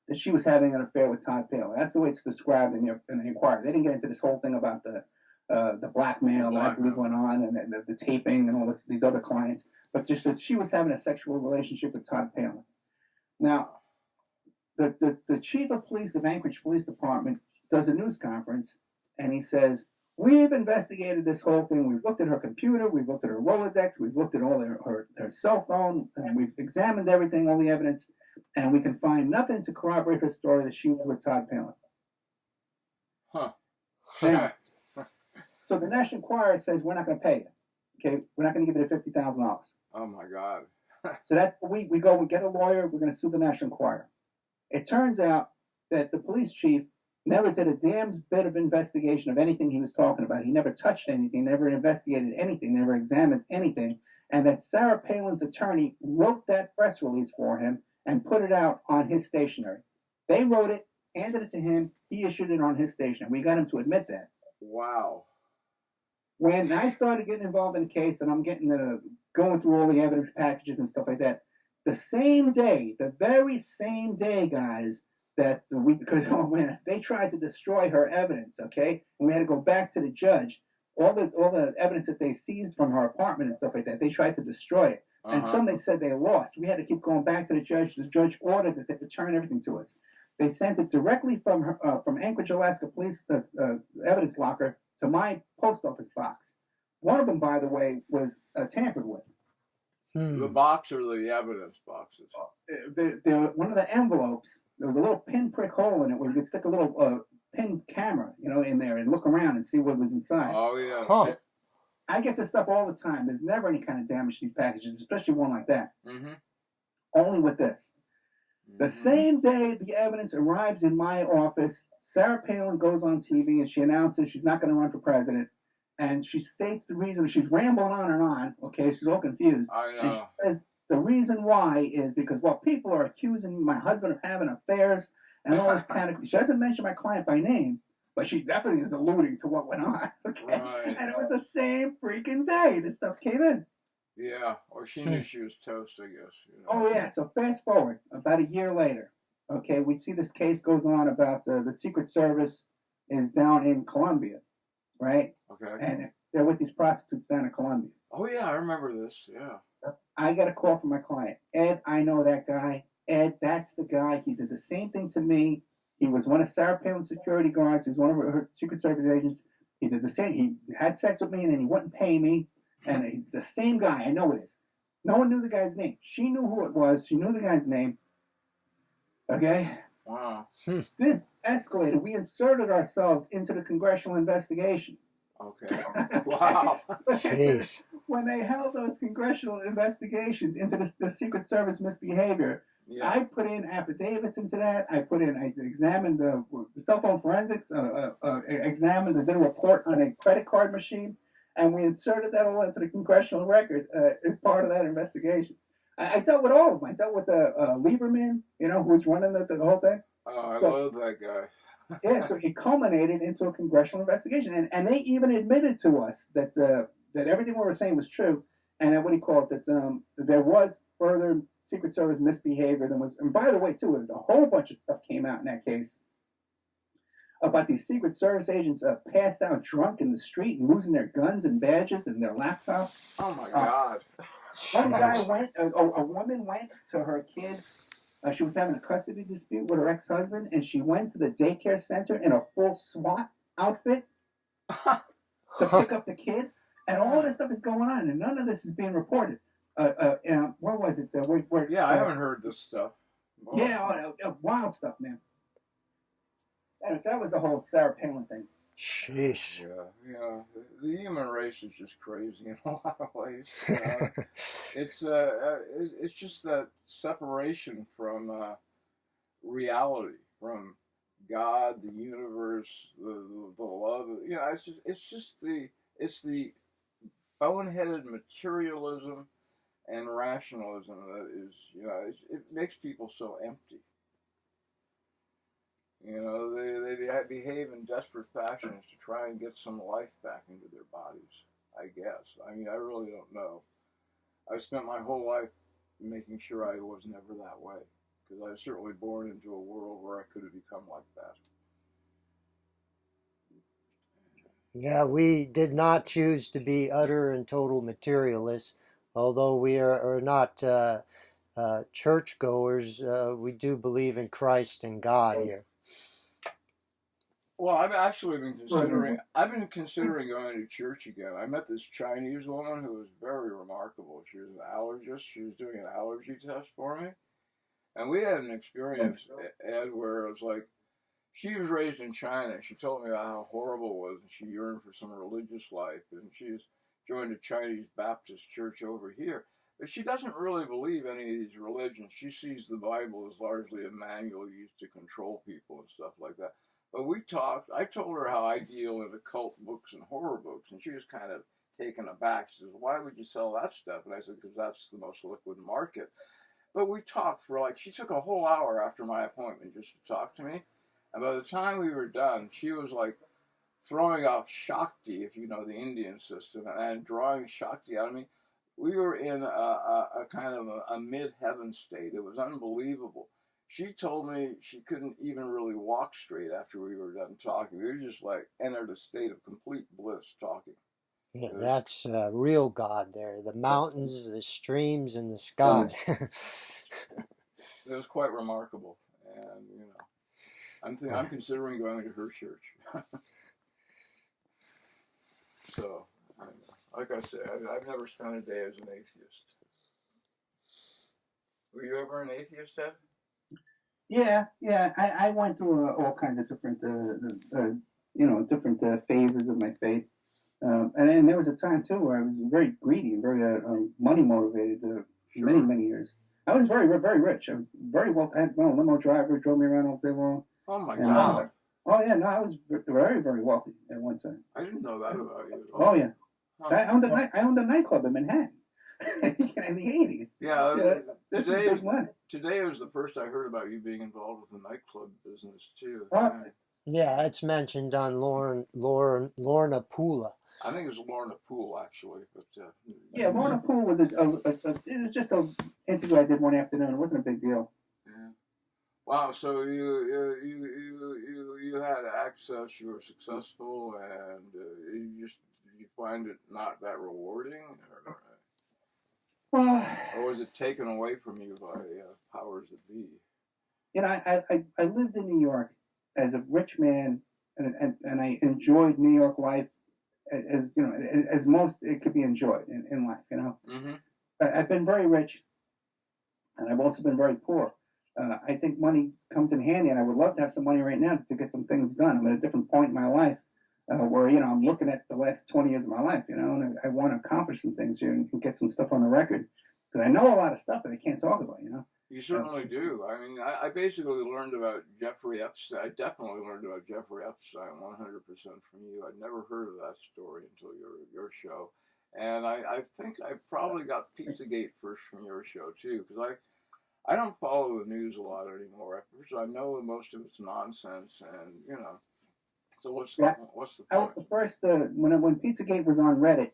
that she was having an affair with Todd Palin. That's the way it's described in the Enquirer. They didn't get into this whole thing about the blackmail that I believe went on and the taping and all these other clients, but just that she was having a sexual relationship with Todd Palin. Now, the chief of police of Anchorage Police Department does a news conference, and he says, we've investigated this whole thing. We've looked at her computer. We've looked at her Rolodex. We've looked at all her cell phone. And we've examined everything, all the evidence, and we can find nothing to corroborate her story that she was with Todd Palin. Now, so the National Enquirer says, we're not going to pay you. Okay? We're not going to give you the $50,000. Oh, my God. So that's we go, we get a lawyer, we're going to sue the National Enquirer. It turns out that the police chief never did a damn bit of investigation of anything he was talking about. He never touched anything, never investigated anything, never examined anything, and that Sarah Palin's attorney wrote that press release for him and put it out on his stationery. They wrote it, handed it to him. He issued it on his station. We got him to admit that. Wow. When I started getting involved in the case and I'm getting going through all the evidence packages and stuff like that, the same day, the very same day, guys, because when they tried to destroy her evidence, okay, and we had to go back to the judge, all the evidence that they seized from her apartment and stuff like that, they tried to destroy it. And some they said they lost. We had to keep going back to the judge. The judge ordered that they return everything to us. They sent it directly from Anchorage, Alaska police evidence locker to my post office box. One of them, by the way, was tampered with. The box or the evidence boxes? One of the envelopes, there was a little pinprick hole in it where you could stick a little pin camera, in there and look around and see what was inside. Oh, yeah. Huh. I get this stuff all the time. There's never any kind of damage to these packages, especially one like that. Mm-hmm. Only with this. The same day the evidence arrives in my office, Sarah Palin goes on TV and she announces she's not going to run for president. And she states the reason. She's rambling on and on. Okay, she's all confused. I know. And she says the reason why is because, well, people are accusing my husband of having affairs and all this kind of. She doesn't mention my client by name, but she definitely is alluding to what went on. Okay, Right. and it was the same freaking day this stuff came in. Yeah, or she knew she was toast, I guess. Oh yeah. So fast forward about a year later. Okay, we see this case goes on about the Secret Service is down in Colombia, right? Okay. And they're with these prostitutes down in Colombia. Oh, yeah, I remember this, yeah. I got a call from my client. Ed, I know that guy. Ed, that's the guy. He did the same thing to me. He was one of Sarah Palin's security guards. He was one of her Secret Service agents. He did the same. He had sex with me, and then he wouldn't pay me. And it's the same guy. I know it is. No one knew the guy's name. She knew who it was. She knew the guy's name. Okay? Wow. This escalated. We inserted ourselves into the congressional investigation. Okay. Wow. Jeez. When they held those congressional investigations into the Secret Service misbehavior, Yeah. I put in affidavits into that. I examined the cell phone forensics, examined, did a report on a credit card machine, and we inserted that all into the congressional record as part of that investigation. I dealt with all of them. I dealt with Lieberman, who was running the whole thing. Oh, I love that guy. Yeah, so it culminated into a congressional investigation, and they even admitted to us that everything we were saying was true, and that there was further Secret Service misbehavior than was. And by the way, too, there's a whole bunch of stuff came out in that case about these Secret Service agents passed out drunk in the street and losing their guns and badges and their laptops. Oh, my God. One guy a woman went to her kids. She was having a custody dispute with her ex-husband, and she went to the daycare center in a full SWAT outfit to pick up the kid. And all of this stuff is going on, and none of this is being reported. Where was it? Yeah, I haven't heard this stuff. Oh. Yeah, wild stuff, man. That was the whole Sarah Palin thing. Jeez. Yeah. The human race is just crazy in a lot of ways. It's just that separation from reality, from God, the universe, the love. It's the boneheaded materialism and rationalism that is, it makes people so empty. They behave in desperate fashions to try and get some life back into their bodies, I guess. I mean, I really don't know. I spent my whole life making sure I was never that way, because I was certainly born into a world where I could have become like that. Yeah, we did not choose to be utter and total materialists, although we are not churchgoers. We do believe in Christ and God here. Well, I've actually been considering going to church again. I met this Chinese woman who was very remarkable. She was an allergist. She was doing an allergy test for me. And we had an experience, Ed, where it was like, she was raised in China. She told me about how horrible it was, and she yearned for some religious life. And she's joined a Chinese Baptist church over here. But she doesn't really believe any of these religions. She sees the Bible as largely a manual used to control people and stuff like that. But we talked. I told her how I deal in occult books and horror books, and she was kind of taken aback. She says, "Why would you sell that stuff?" And I said, "Because that's the most liquid market." But we talked for she took a whole hour after my appointment just to talk to me. And by the time we were done, she was like throwing out Shakti, if you know the Indian system, and drawing Shakti out of me. We were in a kind of a mid-heaven state. It was unbelievable. She told me she couldn't even really walk straight after we were done talking. We were just like entered a state of complete bliss talking. Yeah, It was, that's real God there. The mountains, the streams, and the Oh, sky. it was quite remarkable. And, you know, I'm considering going to her church. So, like I said, I've never spent a day as an atheist. Were you ever an atheist, Ed? Yeah. I went through all kinds of different, different phases of my faith. And there was a time too where I was very greedy and very money motivated. Sure. Many years. I was very rich. I was very well. I had a limo driver drove me around all day long. Oh my And, God! Oh yeah, no, I was very wealthy at one time. I didn't know that about you at all. Oh yeah, Huh. I owned a nightclub in Manhattan in the '80s. Yeah, This is big money. Today was the first I heard about you being involved with the nightclub business too. Yeah, it's mentioned on Lorna Poola. I think it was Lorna Poole actually, but yeah, Lorna Poole was it was just an interview I did one afternoon. It wasn't a big deal. Yeah. Wow. So you had access. You were successful, and did you find it not that rewarding, or was it taken away from you by powers that be? You know, I lived in New York as a rich man, and I enjoyed New York life as you know as most it could be enjoyed in life. You know, Mm-hmm. I've been very rich, and I've also been very poor. I think money comes in handy, and I would love to have some money right now to get some things done. I'm at a different point in my life where I'm looking at the last 20 years of my life, and I want to accomplish some things here and get some stuff on the record because I know a lot of stuff that I can't talk about. You certainly do. I mean, I basically learned about Jeffrey Epstein. I definitely learned about Jeffrey Epstein 100% from you. I'd never heard of that story until your show. And I think I probably got Pizzagate first from your show, too, because I don't follow the news a lot anymore. I know that most of it's nonsense, and, so what's the point? I was the first, when Pizzagate was on Reddit,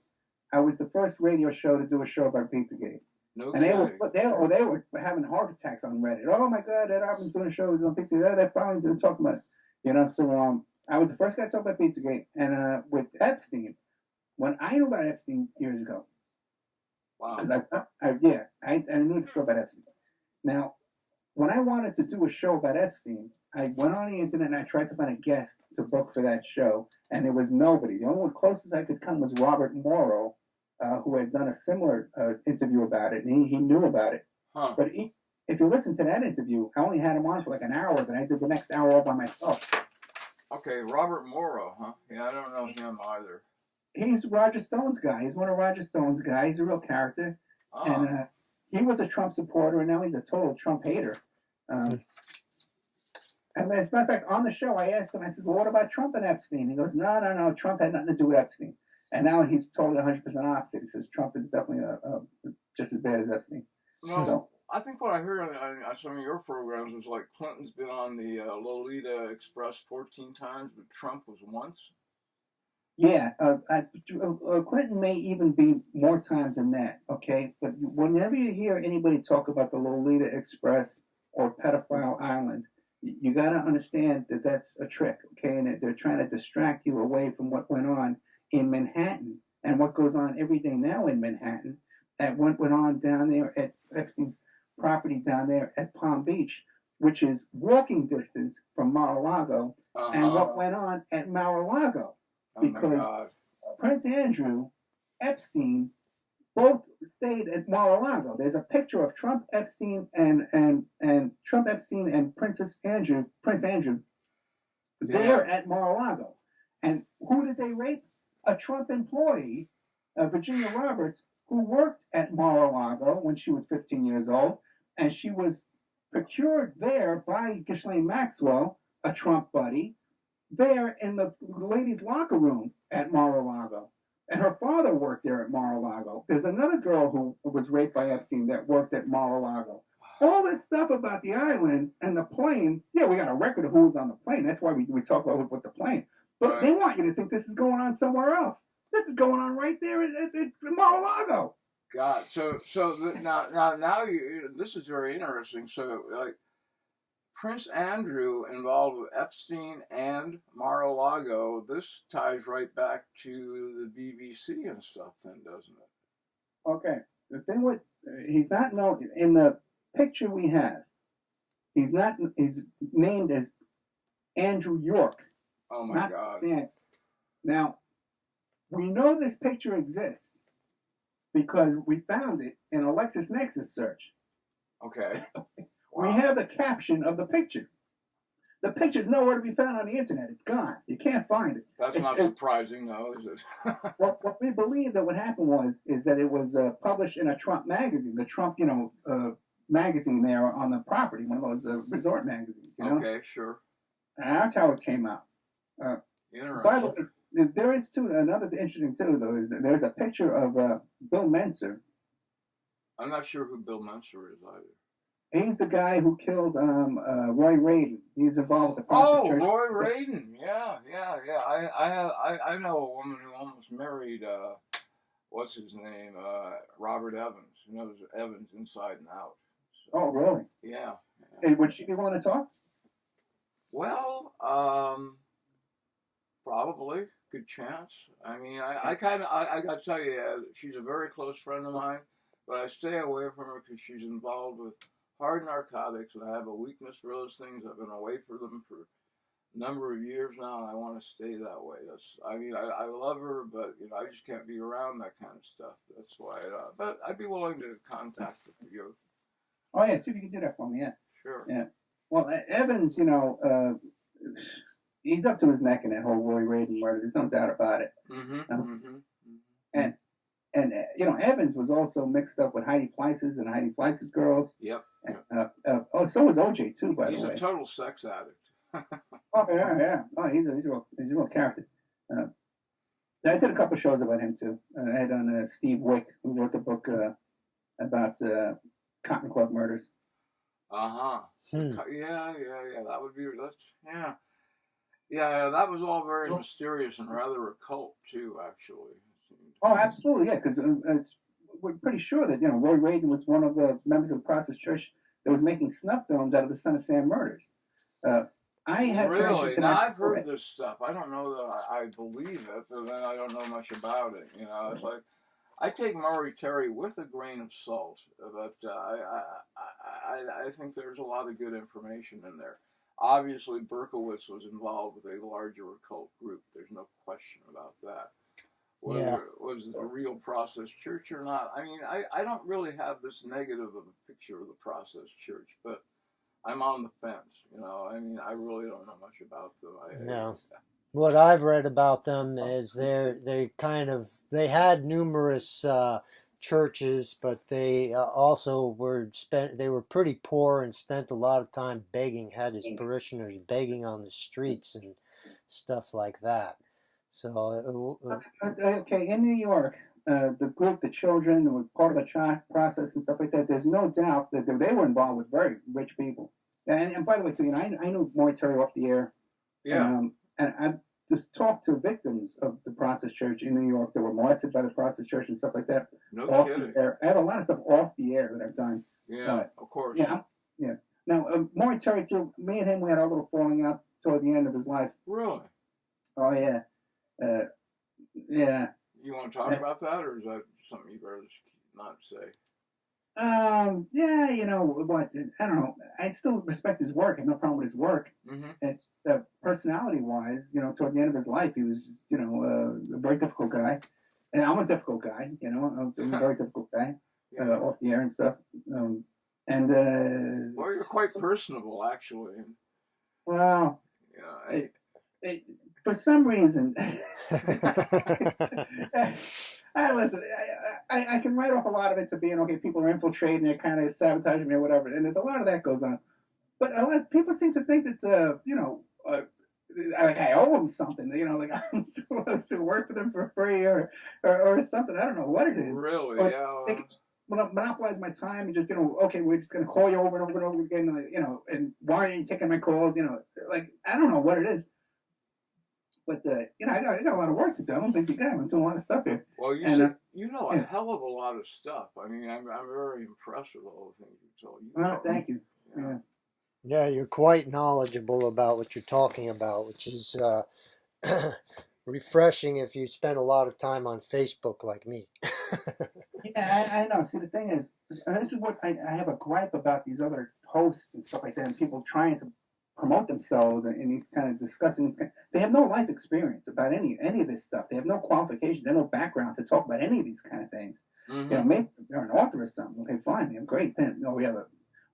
I was the first radio show to do a show about Pizzagate. No and kidding. they were having heart attacks on Reddit. Oh my God, Ed Opperman's doing a show on Pizzagate. They're finally talking about it. So I was the first guy to talk about Pizzagate, and with Epstein, when I knew about Epstein years ago. Wow. Because I knew the story about Epstein. Now, when I wanted to do a show about Epstein, I went on the internet and I tried to find a guest to book for that show, and there was nobody. The only one closest I could come was Robert Morrow, who had done a similar interview about it, and he knew about it. Huh. But if you listen to that interview, I only had him on for like an hour, then I did the next hour all by myself. Okay, Robert Morrow, huh? Yeah, I don't know him either. He's Roger Stone's guy. He's one of Roger Stone's guys. He's a real character. Oh. And he was a Trump supporter, and now he's a total Trump hater. And as a matter of fact, on the show, I asked him, I said, well, what about Trump and Epstein? He goes, no, Trump had nothing to do with Epstein. And now he's totally 100% opposite. He says Trump is definitely just as bad as Epstein. No, so, I think what I heard on some of your programs was like Clinton's been on the Lolita Express 14 times, but Trump was once. Yeah, Clinton may even be more times than that, okay? But whenever you hear anybody talk about the Lolita Express or Pedophile Island, you got to understand that that's a trick, okay? And they're trying to distract you away from what went on in Manhattan and what goes on every day now in Manhattan, and what went on down there at Epstein's property down there at Palm Beach, which is walking distance from Mar-a-Lago, and what went on at Mar-a-Lago. Because Prince Andrew, Epstein, both stayed at Mar-a-Lago. There's a picture of Trump, Epstein, and Prince Andrew there at Mar-a-Lago. And who did they rape? A Trump employee, Virginia Roberts, who worked at Mar-a-Lago when she was 15 years old, and she was procured there by Ghislaine Maxwell, a Trump buddy, there in the ladies' locker room at Mar-a-Lago. And her father worked there at Mar-a-Lago. There's another girl who was raped by Epstein that worked at Mar-a-Lago. all this stuff about the island and the plane. Yeah, we got a record of who was on the plane. That's why we talk about with the plane. But Right. they want you to think this is going on somewhere else. This is going on right there at Mar-a-Lago. God, now this is very interesting. So, like, Prince Andrew involved with Epstein and Mar-a-Lago. This ties right back to the BBC and stuff, then, doesn't it? Okay. The thing with he's not known in the picture we have. He's named as Andrew York. Oh my not God! Dan. Now we know this picture exists because we found it in a LexisNexis search. Okay. We Wow. have the caption of the picture. The picture's nowhere to be found on the internet. It's gone. You can't find it. That's not surprising, though, is it? What we believe that what happened is that it was published in a Trump magazine, the Trump, magazine there on the property, one of those resort magazines, you know. Okay, sure. And that's how it came out. Interesting. By the way, there is another interesting too though is there's a picture of Bill Menser. I'm not sure who Bill Menser is either. He's the guy who killed Roy Raden. He's involved with the Protestant Church. Roy Raden. Yeah. I know a woman who almost married what's his name? Robert Evans. Who knows Evans inside and out. So, Oh, really? Yeah. And would she be willing to talk? Well, probably. Good chance. I mean, I got to tell you, she's a very close friend of mine, but I stay away from her because she's involved with hard narcotics, and I have a weakness for those things. I've been away from them for a number of years now, and I want to stay that way. I love her, but I just can't be around that kind of stuff. That's why. But I'd be willing to contact her for you. Oh yeah, see if you can do that for me. Yeah. Sure. Yeah. Well, Evans, he's up to his neck in that whole Roy Raden murder. There's no doubt about it. And Evans was also mixed up with Heidi Fleiss's and Heidi Fleiss's girls. Yep. So was OJ too, by the way. He's a total sex addict. Oh yeah. Oh, he's a real character. I did a couple of shows about him too. I had on Steve Wick, who wrote the book about Cotton Club murders. Yeah. That would be Yeah, that was all very mysterious and rather occult too, actually. Oh, absolutely, yeah. Because we're pretty sure that Roy Raden was one of the members of the Protestant Church that was making snuff films out of the Son of Sam murders. I have really. Now I've heard this stuff. I don't know that I believe it, but then I don't know much about it. It's like I take Maury Terry with a grain of salt, but I think there's a lot of good information in there. Obviously, Berkowitz was involved with a larger occult group. There's no question about that. Whether it was the real Process Church or not. I mean, I don't really have this negative of a picture of the Process Church, but I'm on the fence. I mean, I really don't know much about them. No. What I've read about them is they had numerous churches, but they also they were pretty poor and spent a lot of time begging, had his parishioners begging on the streets and stuff like that. So okay, in New York, the group, the children, were part of the child process and stuff like that. There's no doubt that they were involved with very rich people. And by the way, too, I knew Maury Terry off the air. Yeah. And I've just talked to victims of the Process Church in New York that were molested by the Process Church and stuff like that. No off kidding. The air. I have a lot of stuff off the air that I've done. Yeah, of course. Yeah. Now, Maury Terry, too, me and him, we had a little falling out toward the end of his life. Really? Oh, yeah. Yeah. You want to talk about that, or is that something you better not say? Yeah, what? I don't know. I still respect his work. I have no problem with his work. Mm-hmm. It's just, personality-wise, toward the end of his life, he was just, a very difficult guy. And I'm a difficult guy, I'm a very difficult guy, off the air and stuff. Well, you're quite personable, actually. Well, for some reason, listen, I can write off a lot of it to being, okay, people are infiltrating, they're kind of sabotaging me or whatever, and there's a lot of that goes on. But a lot of people seem to think that, like I owe them something, like I'm supposed to work for them for free or something. I don't know what it is. Really? monopolize my time and just, okay, we're just going to call you over and over and over again, and why are you taking my calls? Like, I don't know what it is. But, I got a lot of work to do. I'm a busy guy. I'm doing a lot of stuff here. Well, you know a hell of a lot of stuff. I mean, I'm very impressed with all the things you told. Well, thank you. Yeah. Yeah, you're quite knowledgeable about what you're talking about, which is refreshing if you spend a lot of time on Facebook like me. Yeah, I know. See, the thing is, this is what I have a gripe about these other hosts and stuff like that, and people trying to promote themselves and these kind of discussing these. They have no life experience about any of this stuff. They have no qualifications. They have no background to talk about any of these kind of things. Mm-hmm. Maybe they're an author or something. Okay, fine, great. Then we have a.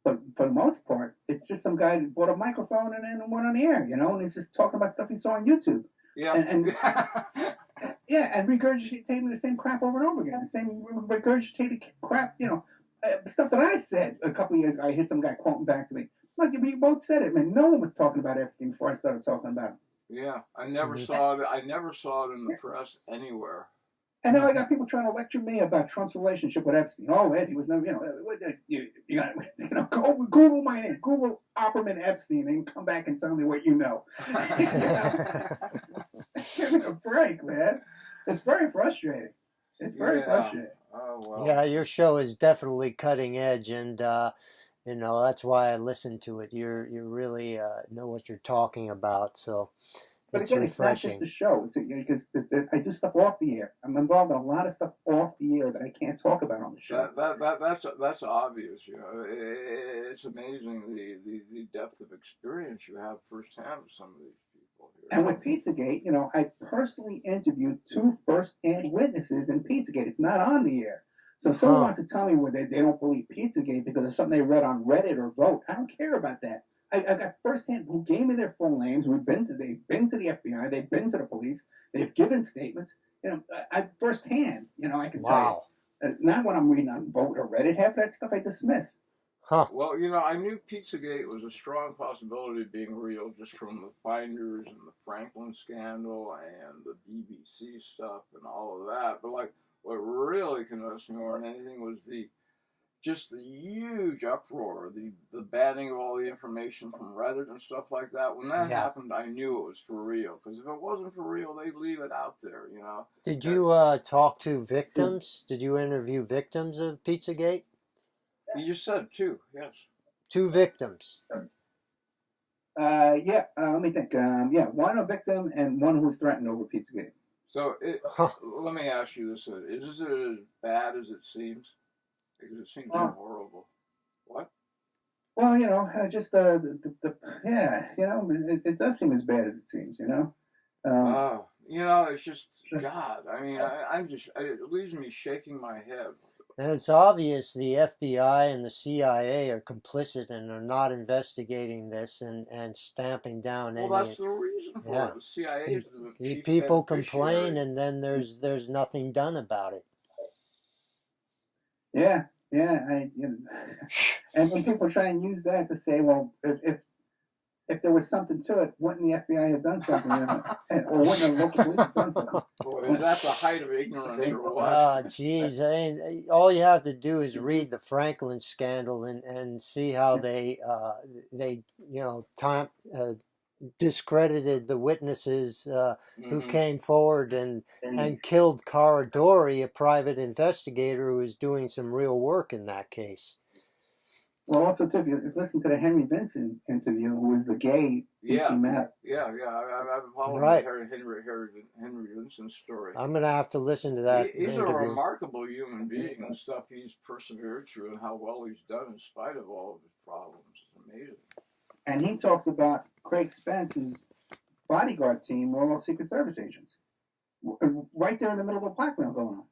But for the most part, it's just some guy who bought a microphone and went on the air, and he's just talking about stuff he saw on YouTube. Yeah. And yeah, and regurgitating the same crap over and over again. The same regurgitated crap, stuff that I said a couple of years ago. I hear some guy quoting back to me. Look, we both said it, man. No one was talking about Epstein before I started talking about him. Yeah, I never saw it. I never saw it in the press anywhere. And now I got people trying to lecture me about Trump's relationship with Epstein. Oh, Ed, he was never, you got Google my name, Google Opperman Epstein, and come back and tell me what you know. Give me a break, man. It's very frustrating. It's very frustrating. Oh, well. Yeah, your show is definitely cutting edge, and that's why I listen to it. You really know what you're talking about, so. But again, refreshing. It's not just the show. Because I do stuff off the air. I'm involved in a lot of stuff off the air that I can't talk about on the show. That's obvious. It's amazing the depth of experience you have firsthand with some of these people here. And with Pizzagate, I personally interviewed 2 first-hand witnesses in Pizzagate. It's not on the air. So if someone wants to tell me they don't believe Pizzagate because of something they read on Reddit or Vote, I don't care about that. I got firsthand who gave me their full names. They've been to the FBI. They've been to the police. They've given statements. I firsthand. I can tell you. Not when I'm reading on Vote or Reddit. Half of that stuff I dismiss. Huh. Well, I knew Pizzagate was a strong possibility of being real just from the finders and the Franklin scandal and the BBC stuff and all of that. But what really convinced me more than anything was just the huge uproar, the banning of all the information from Reddit and stuff like that. When that happened, I knew it was for real. Because if it wasn't for real, they'd leave it out there, Did you talk to victims? Did you interview victims of Pizzagate? You just said 2, yes. 2 victims. Yeah. Let me think. One a victim and one who was threatened over Pizzagate. So let me ask you this: is it as bad as it seems? Because it seems horrible. What? Well, just it does seem as bad as it seems, it's just God. I mean, it leaves me shaking my head. And it's obvious the FBI and the CIA are complicit and are not investigating this and stamping down any. Well, that's the reason for it. The CIA is the chief people complain, and then there's nothing done about it. Yeah. And when people try and use that to say, well, if there was something to it, wouldn't the FBI have done something? Or wouldn't the local police have done something? Boy, is that the height of ignorance or what? Oh, geez. All you have to do is read the Franklin scandal and see how they discredited the witnesses who came forward and killed Caradori, a private investigator who was doing some real work in that case. Well, also, too, if you listen to the Henry Vincent interview, who was the gay DC Matt. Yeah. I've followed Henry Vincent's story. I'm going to have to listen to that He's interview. a remarkable human being and stuff he's persevered through and how well he's done in spite of all of his problems. It's amazing. And he talks about Craig Spence's bodyguard team were all Secret Service agents. Right there in the middle of the blackmail going on.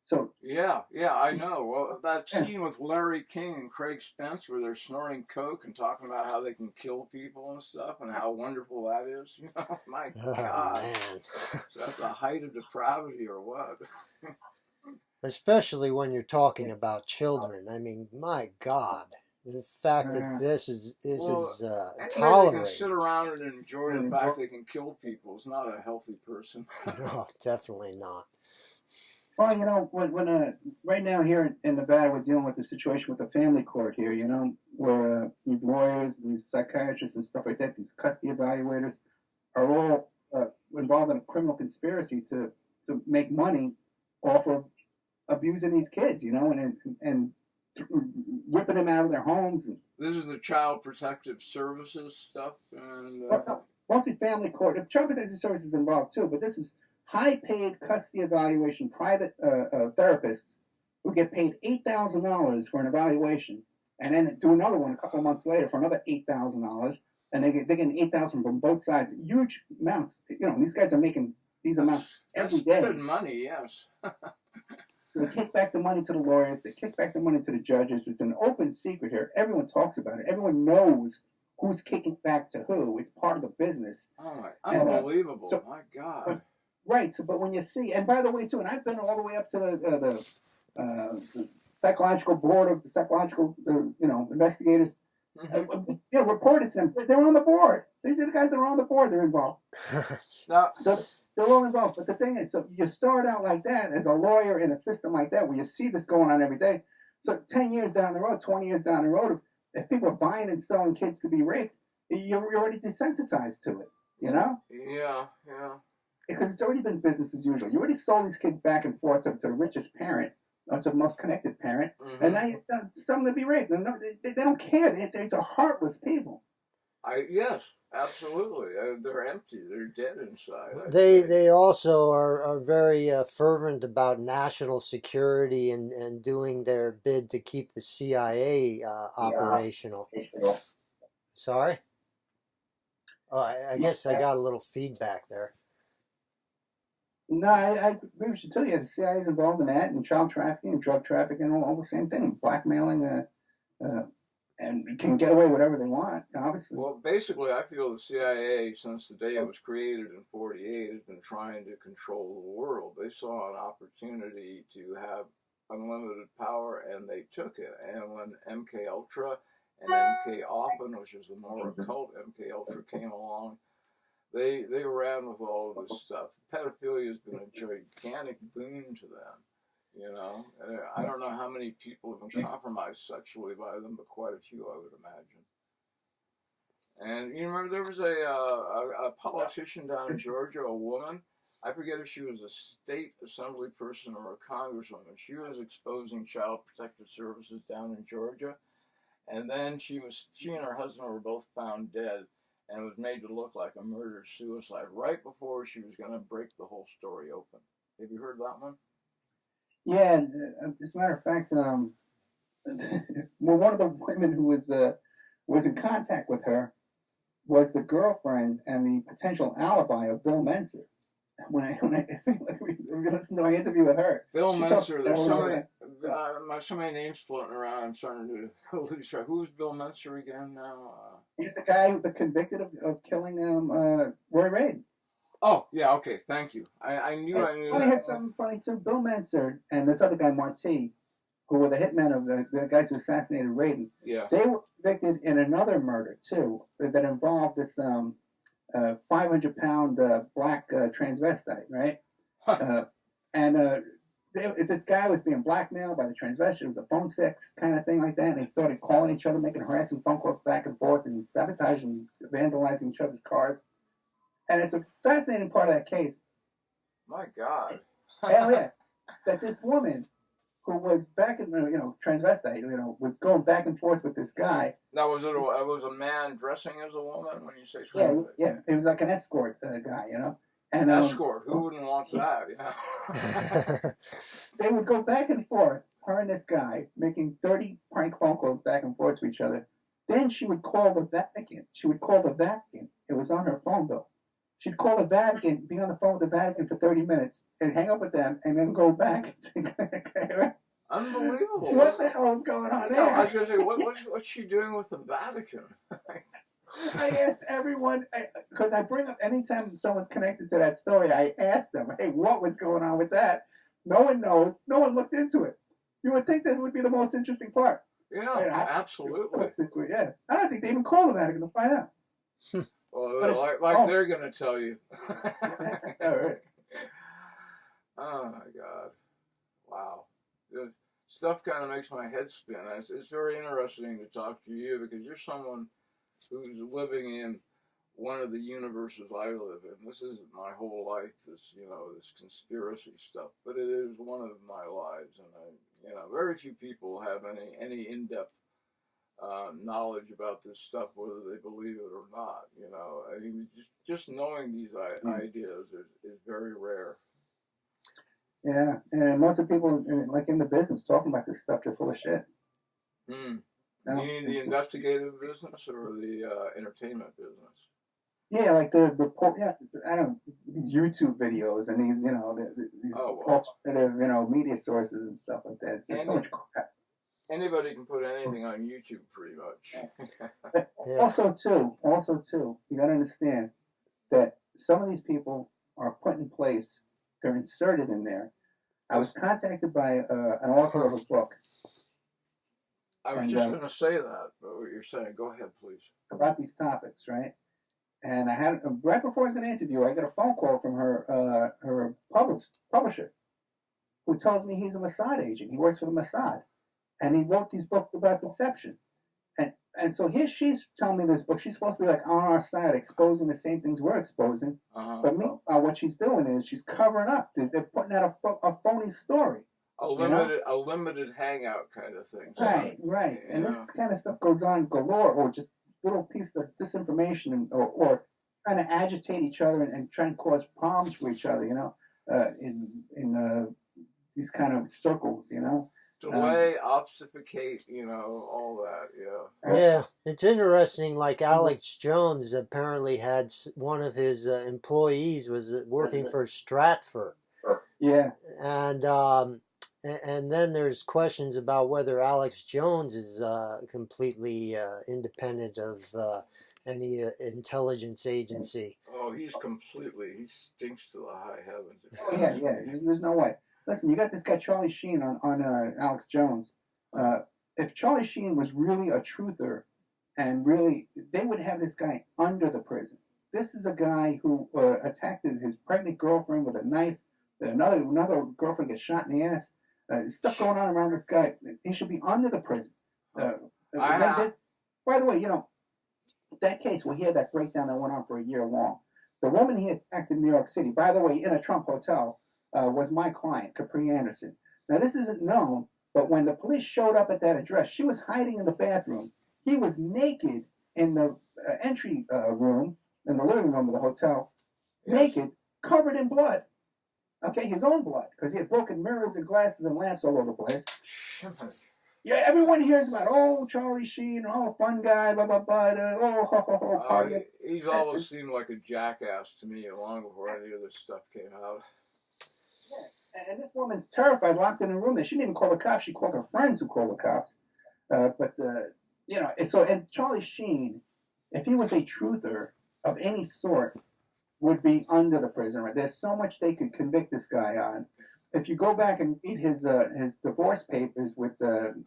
So yeah, I know. Well, that scene with Larry King and Craig Spence where they're snorting coke and talking about how they can kill people and stuff and how wonderful that is. My God. Man. So that's the height of depravity or what? Especially when you're talking about children. I mean, my God. The fact that this is tolerated. They can sit around and enjoy the fact they can kill people is not a healthy person. No, definitely not. Well, when right now here in Nevada, we're dealing with the situation with the family court here, where these lawyers, these psychiatrists and stuff like that, these custody evaluators are all involved in a criminal conspiracy to make money off of abusing these kids, and ripping them out of their homes. And, This is the Child Protective Services stuff, and mostly family court. The Child Protective Services is involved too, but this is high-paid custody evaluation private therapists who get paid $8,000 for an evaluation, and then do another one a couple of months later for another $8,000, and they're getting $8,000 from both sides, huge amounts. These guys are making these amounts every day. Good money, yes. They kick back the money to the lawyers. They kick back the money to the judges. It's an open secret here. Everyone talks about it. Everyone knows who's kicking back to who. It's part of the business. Oh, unbelievable! So, my God. Right. So, but when you see, and by the way, too, and I've been all the way up to the psychological board of psychological, investigators. Mm-hmm. Reporters, they're on the board. These are the guys that are on the board. They're involved. Now, so they're all involved. But the thing is, so you start out like that as a lawyer in a system like that where you see this going on every day. So 10 years down the road, 20 years down the road, if people are buying and selling kids to be raped, you're already desensitized to it, Yeah. Because it's already been business as usual. You already sold these kids back and forth to the richest parent, or to the most connected parent, and now you sell them to be raped. No, they don't care. They're heartless people. Yes, absolutely. They're empty. They're dead inside. They also are very fervent about national security and doing their bid to keep the CIA operational. Sorry? Oh, I guess I got a little feedback there. No, I maybe should tell you the CIA is involved in that, and child trafficking and drug trafficking, all the same thing, blackmailing, and can get away whatever they want, obviously. Well, basically, I feel the CIA, since the day it was created in '48, has been trying to control the world. They saw an opportunity to have unlimited power, and they took it. And when MK Ultra and MK Opperman, which is the more occult MK Ultra, came along, they ran with all of this stuff. Pedophilia has been a gigantic boon to them. I don't know how many people have been compromised sexually by them, but quite a few, I would imagine. And you remember there was a politician down in Georgia, a woman. I forget if she was a state assembly person or a congresswoman. She was exposing Child Protective Services down in Georgia, and then she and her husband were both found dead, and was made to look like a murder-suicide right before she was going to break the whole story open. Have you heard that one? Yeah, as a matter of fact, well, one of the women who was in contact with her was the girlfriend and the potential alibi of Bill Menser. When I listened to my interview with her, Bill Menser, there's so many names floating around. I'm starting to lose track. Who's Bill Menser again now? He's the guy who was convicted of killing Roy Reid. Oh, yeah, okay, thank you. I knew. Here's something funny too. Bill Menser and this other guy, Marty, who were the hitmen of the guys who assassinated Reagan. Yeah. They were convicted in another murder too that involved this 500-pound black transvestite, right? Huh. This guy was being blackmailed by the transvestite. It was a phone sex kind of thing like that, and they started calling each other, making harassing phone calls back and forth, and sabotaging, vandalizing each other's cars. And it's a fascinating part of that case. My God. Hell yeah. That this woman who was back in, transvestite, was going back and forth with this guy. Now, was a man dressing as a woman when you say transvestite? Yeah. It was like an escort guy, And, escort? Who wouldn't want that? Yeah. They would go back and forth, her and this guy, making 30 prank phone calls back and forth to each other. Then she would call the Vatican. It was on her phone bill. She'd call the Vatican, be on the phone with the Vatican for 30 minutes, and hang up with them, and then go back. Unbelievable. What the hell is going on there? I was going to say, what's she doing with the Vatican? I asked everyone, because I bring up, anytime someone's connected to that story, I ask them, hey, what was going on with that? No one knows. No one looked into it. You would think that would be the most interesting part. Yeah, absolutely. Yeah. I don't think they even called the Vatican to find out. Well, they're going to tell you. All right. Oh, my God. stuff kind of makes my head spin. It's very interesting to talk to you because you're someone who's living in one of the universes I live in. This isn't my whole life, this conspiracy stuff, but it is one of my lives, and very few people have any in-depth knowledge about this stuff, whether they believe it or not. I mean, just knowing these ideas is very rare. Yeah, and most of the people, like in the business, talking about this stuff, they're full of shit. You mean the investigative business or the entertainment business? Yeah, like the report. Yeah, I don't these YouTube videos and these these alternative media sources and stuff like that. It's just so much crap. Anybody can put anything on YouTube, pretty much. Yeah. Also, too, you got to understand that some of these people are put in place. They're inserted in there. I was contacted by an author of a book. I was just going to say that, but what you're saying, go ahead, please. About these topics, right? And I had right before I was going to interview her, I got a phone call from her publisher, who tells me he's a Mossad agent. He works for the Mossad, and he wrote these books about deception. And so here she's telling me this book. She's supposed to be like on our side, exposing the same things we're exposing. But meanwhile, what she's doing is she's covering up. They're putting out a phony story. A limited hangout kind of thing. Right. And this kind of stuff goes on galore, or just little pieces of disinformation, or trying to agitate each other and trying to cause problems for each other. In these kind of circles. Delay, obfuscate, all that, yeah. Yeah, it's interesting, like Alex Jones apparently had one of his employees was working for Stratford. Yeah. And then there's questions about whether Alex Jones is completely independent of any intelligence agency. Oh, he stinks to the high heavens. Oh, yeah, there's no way. Listen, you got this guy Charlie Sheen on Alex Jones. If Charlie Sheen was really a truther, and really, they would have this guy under the prison. This is a guy who attacked his pregnant girlfriend with a knife. Another girlfriend gets shot in the ass. Stuff going on around this guy. He should be under the prison. By the way, that case where he had that breakdown that went on for a year long. The woman he attacked in New York City, by the way, in a Trump hotel, was my client, Capri Anderson. Now, this isn't known, but when the police showed up at that address, she was hiding in the bathroom. He was naked in the entry room, in the living room of the hotel, naked, covered in blood. Okay, his own blood, because he had broken mirrors and glasses and lamps all over the place. Yeah, everyone hears about, Charlie Sheen, fun guy, blah, blah, blah, party. He's always seemed like a jackass to me long before any of this stuff came out. Yeah, and this woman's terrified, locked in a room. She didn't even call the cops. She called her friends who called the cops. And Charlie Sheen, if he was a truther of any sort, would be under the prison. Right? There's so much they could convict this guy on. If you go back and read his divorce papers with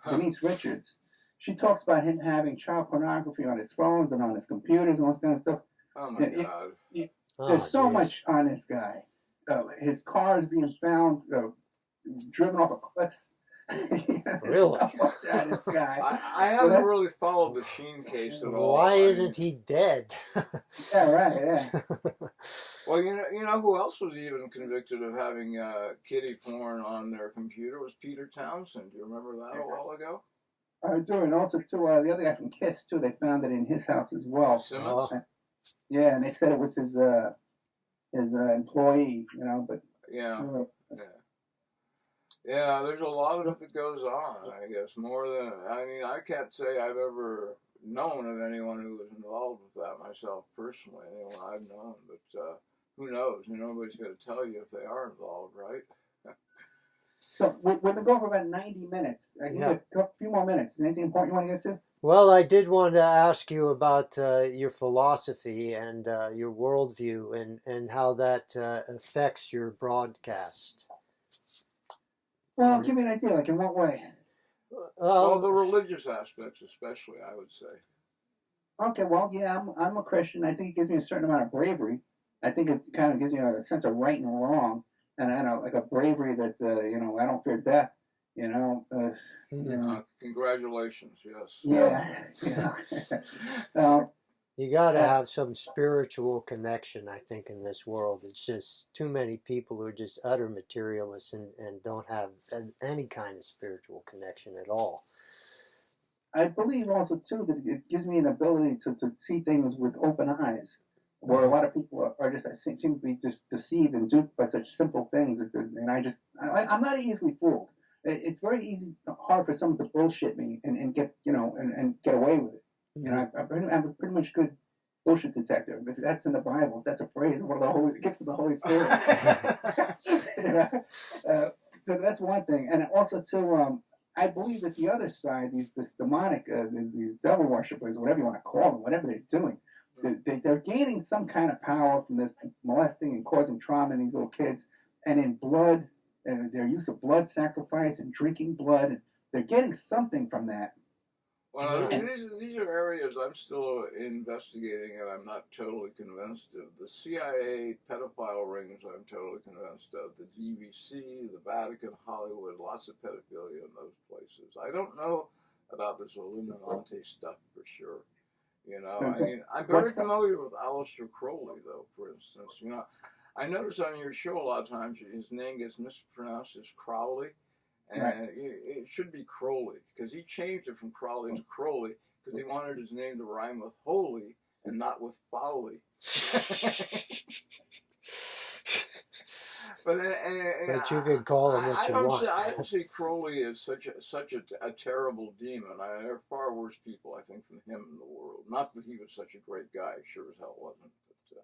Denise Richards, she talks about him having child pornography on his phones and on his computers and all this kind of stuff. Oh, my God. There's so much on this guy. His cars being found driven off of cliffs. Really? I haven't really followed the Sheen case at all. Why isn't he dead? Yeah, right, yeah. Well, you know who else was even convicted of having kiddie porn on their computer was Peter Townsend. Do you remember that a while ago? I do, and also, too, the other guy from KISS, too, they found it in his house as well. Simmons? Yeah, and they said it was his employee, but... Yeah. Yeah, there's a lot of it that goes on, I guess, I can't say I've ever known of anyone who was involved with that myself personally, anyone I've known, but who knows? Nobody's going to tell you if they are involved, right? So we've been going for about 90 minutes. I can get a few more minutes. Is there anything important you want to get to? Well, I did want to ask you about your philosophy and your worldview and how that affects your broadcast. Well, give me an idea. Like, in what way? Well, the religious aspects especially, I would say. Okay, well, yeah, I'm a Christian. I think it gives me a certain amount of bravery. I think it kind of gives me a sense of right and wrong, and like a bravery that I don't fear death. You know, you know. Congratulations, yes. Yeah, you know. You got to have some spiritual connection, I think, in this world. It's just too many people who are just utter materialists and don't have any kind of spiritual connection at all. I believe also too that it gives me an ability to see things with open eyes, where a lot of people are just seem to be just deceived and duped by such simple things. And I'm not easily fooled. It's very hard for someone to bullshit me and get and get away with it. You know, I'm a pretty much good bullshit detector. If that's in the Bible, if that's a phrase, one of the gifts of the Holy Spirit. You know? So that's one thing, and also too. I believe that the other side, this demonic, these devil worshippers, whatever you want to call them, whatever they're doing, they're gaining some kind of power from this molesting and causing trauma in these little kids, and in blood, and their use of blood sacrifice and drinking blood, they're getting something from that. Well, these are areas I'm still investigating, and I'm not totally convinced of. The CIA pedophile rings, I'm totally convinced of. The DVC, the Vatican, Hollywood, lots of pedophilia in those places. I don't know about this Illuminati stuff for sure. You know, I mean, I'm very familiar with Aleister Crowley, though, for instance. You know, I notice on your show a lot of times his name gets mispronounced as Crowley. And it should be Crowley, because he changed it from Crowley to Crowley because he wanted his name to rhyme with holy and not with folly. But you can call him what you want. I don't see Crowley as such a terrible demon. there are far worse people, I think, than him in the world. Not that he was such a great guy, sure as hell wasn't. But,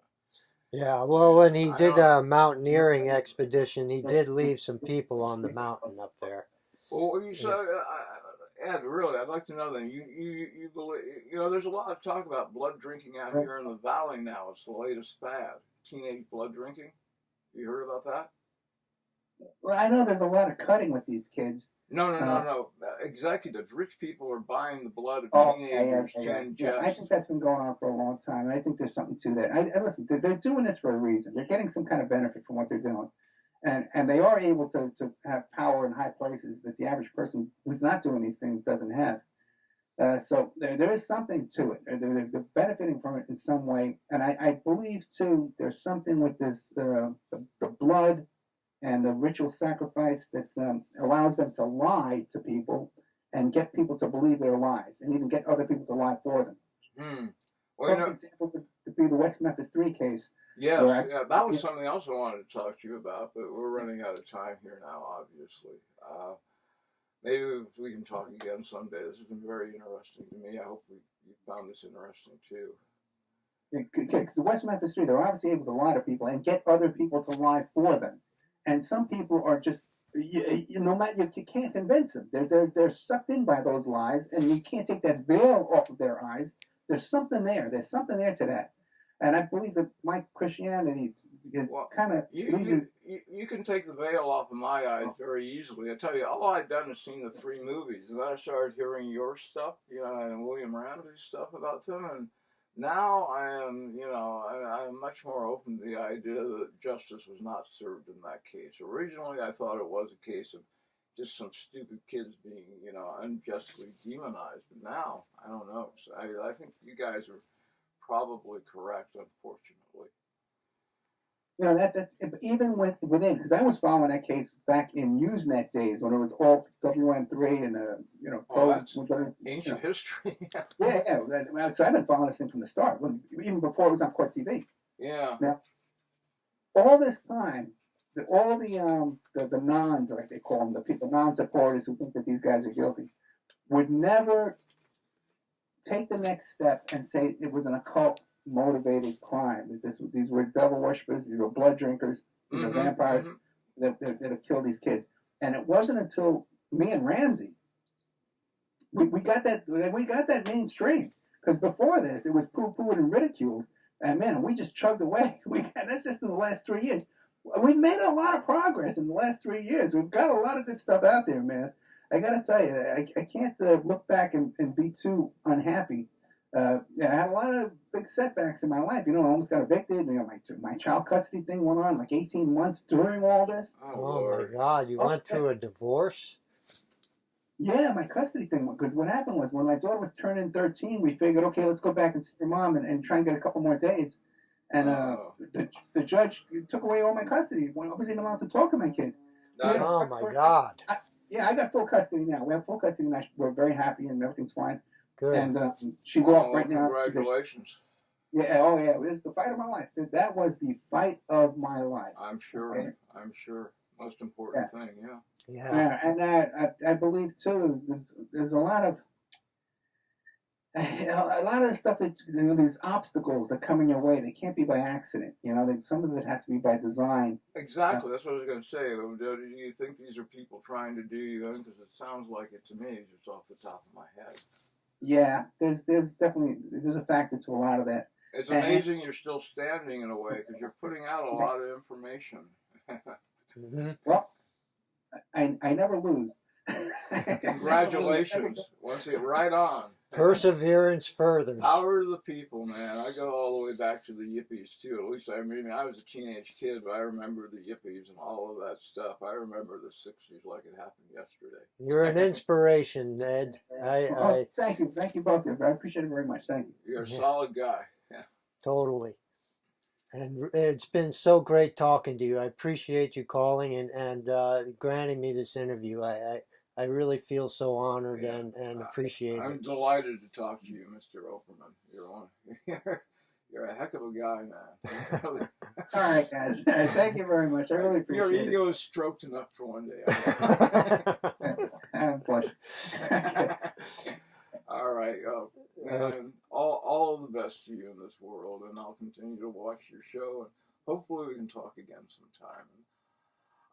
yeah, well, when he did a mountaineering expedition, he did leave some people on the mountain up there. Well, you said, Ed, really, I'd like to know then. You believe, you know, there's a lot of talk about blood drinking out here in the valley now. It's the latest fad. Teenage blood drinking. You heard about that? Well, I know there's a lot of cutting with these kids. No. Executives, rich people are buying the blood of teenagers to ingest. Yeah, I think that's been going on for a long time, and I think there's something to that. And listen, they're doing this for a reason. They're getting some kind of benefit from what they're doing. And they are able to have power in high places that the average person who's not doing these things doesn't have. So there is something to it. They're benefiting from it in some way. And I believe, too, there's something with this, the blood and the ritual sacrifice that allows them to lie to people and get people to believe their lies and even get other people to lie for them. Well, for example, could be the West Memphis 3 case. Yeah, that was something else I wanted to talk to you about, but we're running out of time here now, obviously. Maybe we can talk again someday. This has been very interesting to me. I hope you found this interesting, too. Because the West Memphis 3, they're obviously able to lie to people and get other people to lie for them. And some people are just, you can't convince them. They're sucked in by those lies, and you can't take that veil off of their eyes. There's something there. There's something there to that. And I believe that my Christianity kind of leads you. You can take the veil off of my eyes very easily. I tell you, all I've done is seen the 3 movies, and then I started hearing your stuff, and William Ramsey's stuff about them, and now I'm much more open to the idea that justice was not served in that case. Originally, I thought it was a case of just some stupid kids being, unjustly demonized. But now, I don't know. So I think you guys are probably correct, unfortunately. That's even within, because I was following that case back in Usenet days when it was all WM3 and ancient history. Yeah. So I've been following this thing from the start, even before it was on Court TV. Yeah. Now, all this time, all the nons, like they call them, the people, non-supporters who think that these guys are guilty, would never take the next step and say it was an occult motivated crime. That these were devil worshippers, these were blood drinkers, these were vampires that have killed these kids. And it wasn't until me and Ramsey we got that mainstream, because before this it was poo-pooed and ridiculed, and man, we just chugged away. That's just in the last 3 years. We've made a lot of progress in the last 3 years. We've got a lot of good stuff out there, man. I gotta tell you, I can't look back and be too unhappy. I had a lot of big setbacks in my life. I almost got evicted. My child custody thing went on like 18 months during all this. Oh my God! You went through a divorce? Yeah, my custody thing. Because what happened was when my daughter was turning 13, we figured, okay, let's go back and see your mom and try and get a couple more days. And Oh, the judge took away all my custody. When I wasn't even allowed to talk to my kid. We had nice. Oh my God. yeah, I got full custody now. We have full custody now. We're very happy and everything's fine. Good. And she's Oh, off well, right now. congratulations. Yeah, oh yeah, it was the fight of my life. That was the fight of my life. I'm sure. Okay? I'm sure. Most important thing, yeah. Yeah. Yeah, and I believe too. There's a lot of the stuff that these obstacles that come in your way. They can't be by accident. Some of it has to be by design. Exactly. That's what I was going to say. Do you think these are people trying to do you in? Because it sounds like it to me, just off the top of my head. Yeah, there's definitely a factor to a lot of that. It's amazing you're still standing in a way because you're putting out a lot of information. Mm-hmm. Well, I never lose. Congratulations. Once again, right on. Perseverance furthers. Power to the people, man. I go all the way back to the Yippies, too. At least, I mean, I was a teenage kid, but I remember the Yippies and all of that stuff. I remember the 60s like it happened yesterday. You're an inspiration, Ned. Thank you both of you. I appreciate it very much. Thank you. You're a solid guy. Yeah. Totally. And it's been so great talking to you. I appreciate you calling and granting me this interview. I really feel so honored and appreciate I'm it. delighted to talk to you, Mr. Opperman. You're a heck of a guy, man. Really. All right, guys. Thank you very much. I really appreciate Your it. ego is stroked enough for one day. I'm flush. All right. And all of the best to you in this world, and I'll continue to watch your show, and hopefully we can talk again sometime.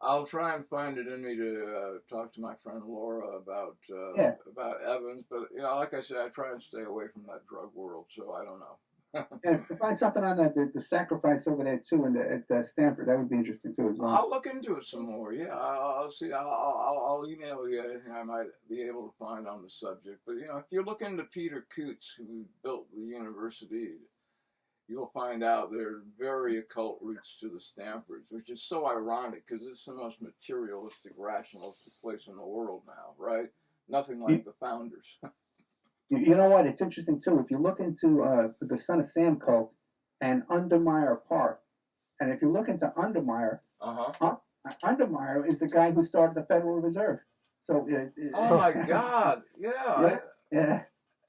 I'll try and find it in me to talk to my friend Laura about Evans, but like I said, I try and stay away from that drug world, so I don't know. And if you find something on the sacrifice over there too, at Stanford, that would be interesting too as well. I'll look into it some more. Yeah, I'll see. I'll email you anything I might be able to find on the subject. But if you look into Peter Coots, who built the university, you'll find out there are very occult roots to the Stanfords, which is so ironic because it's the most materialistic, rationalistic place in the world now, right? Nothing like the founders. You know what? It's interesting too. If you look into the Son of Sam cult and Undermeyer Park, and if you look into Undermeyer, Undermeyer is the guy who started the Federal Reserve. So, oh my God! Yeah.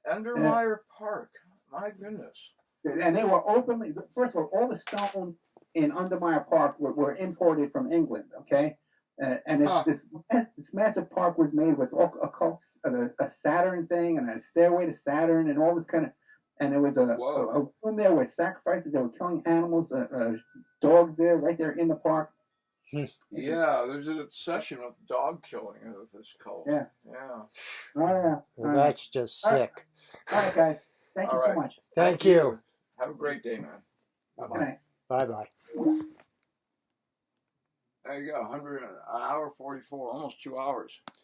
Undermeyer Park. My goodness. And they were openly. First of all the in Undermeyer Park were imported from England. Okay. And this massive park was made with all occults, a Saturn thing, and a stairway to Saturn, and all this kind of. And there was a room there with sacrifices. They were killing animals, dogs there, right there in the park. Yeah, there's an obsession with dog killing of this cult. Yeah. Yeah. Oh yeah. Well, that's just sick. All right, guys. Thank you so much. Thank you. Have a great day, man. Bye-bye. Bye-bye. There you go. An hour 44, almost 2 hours.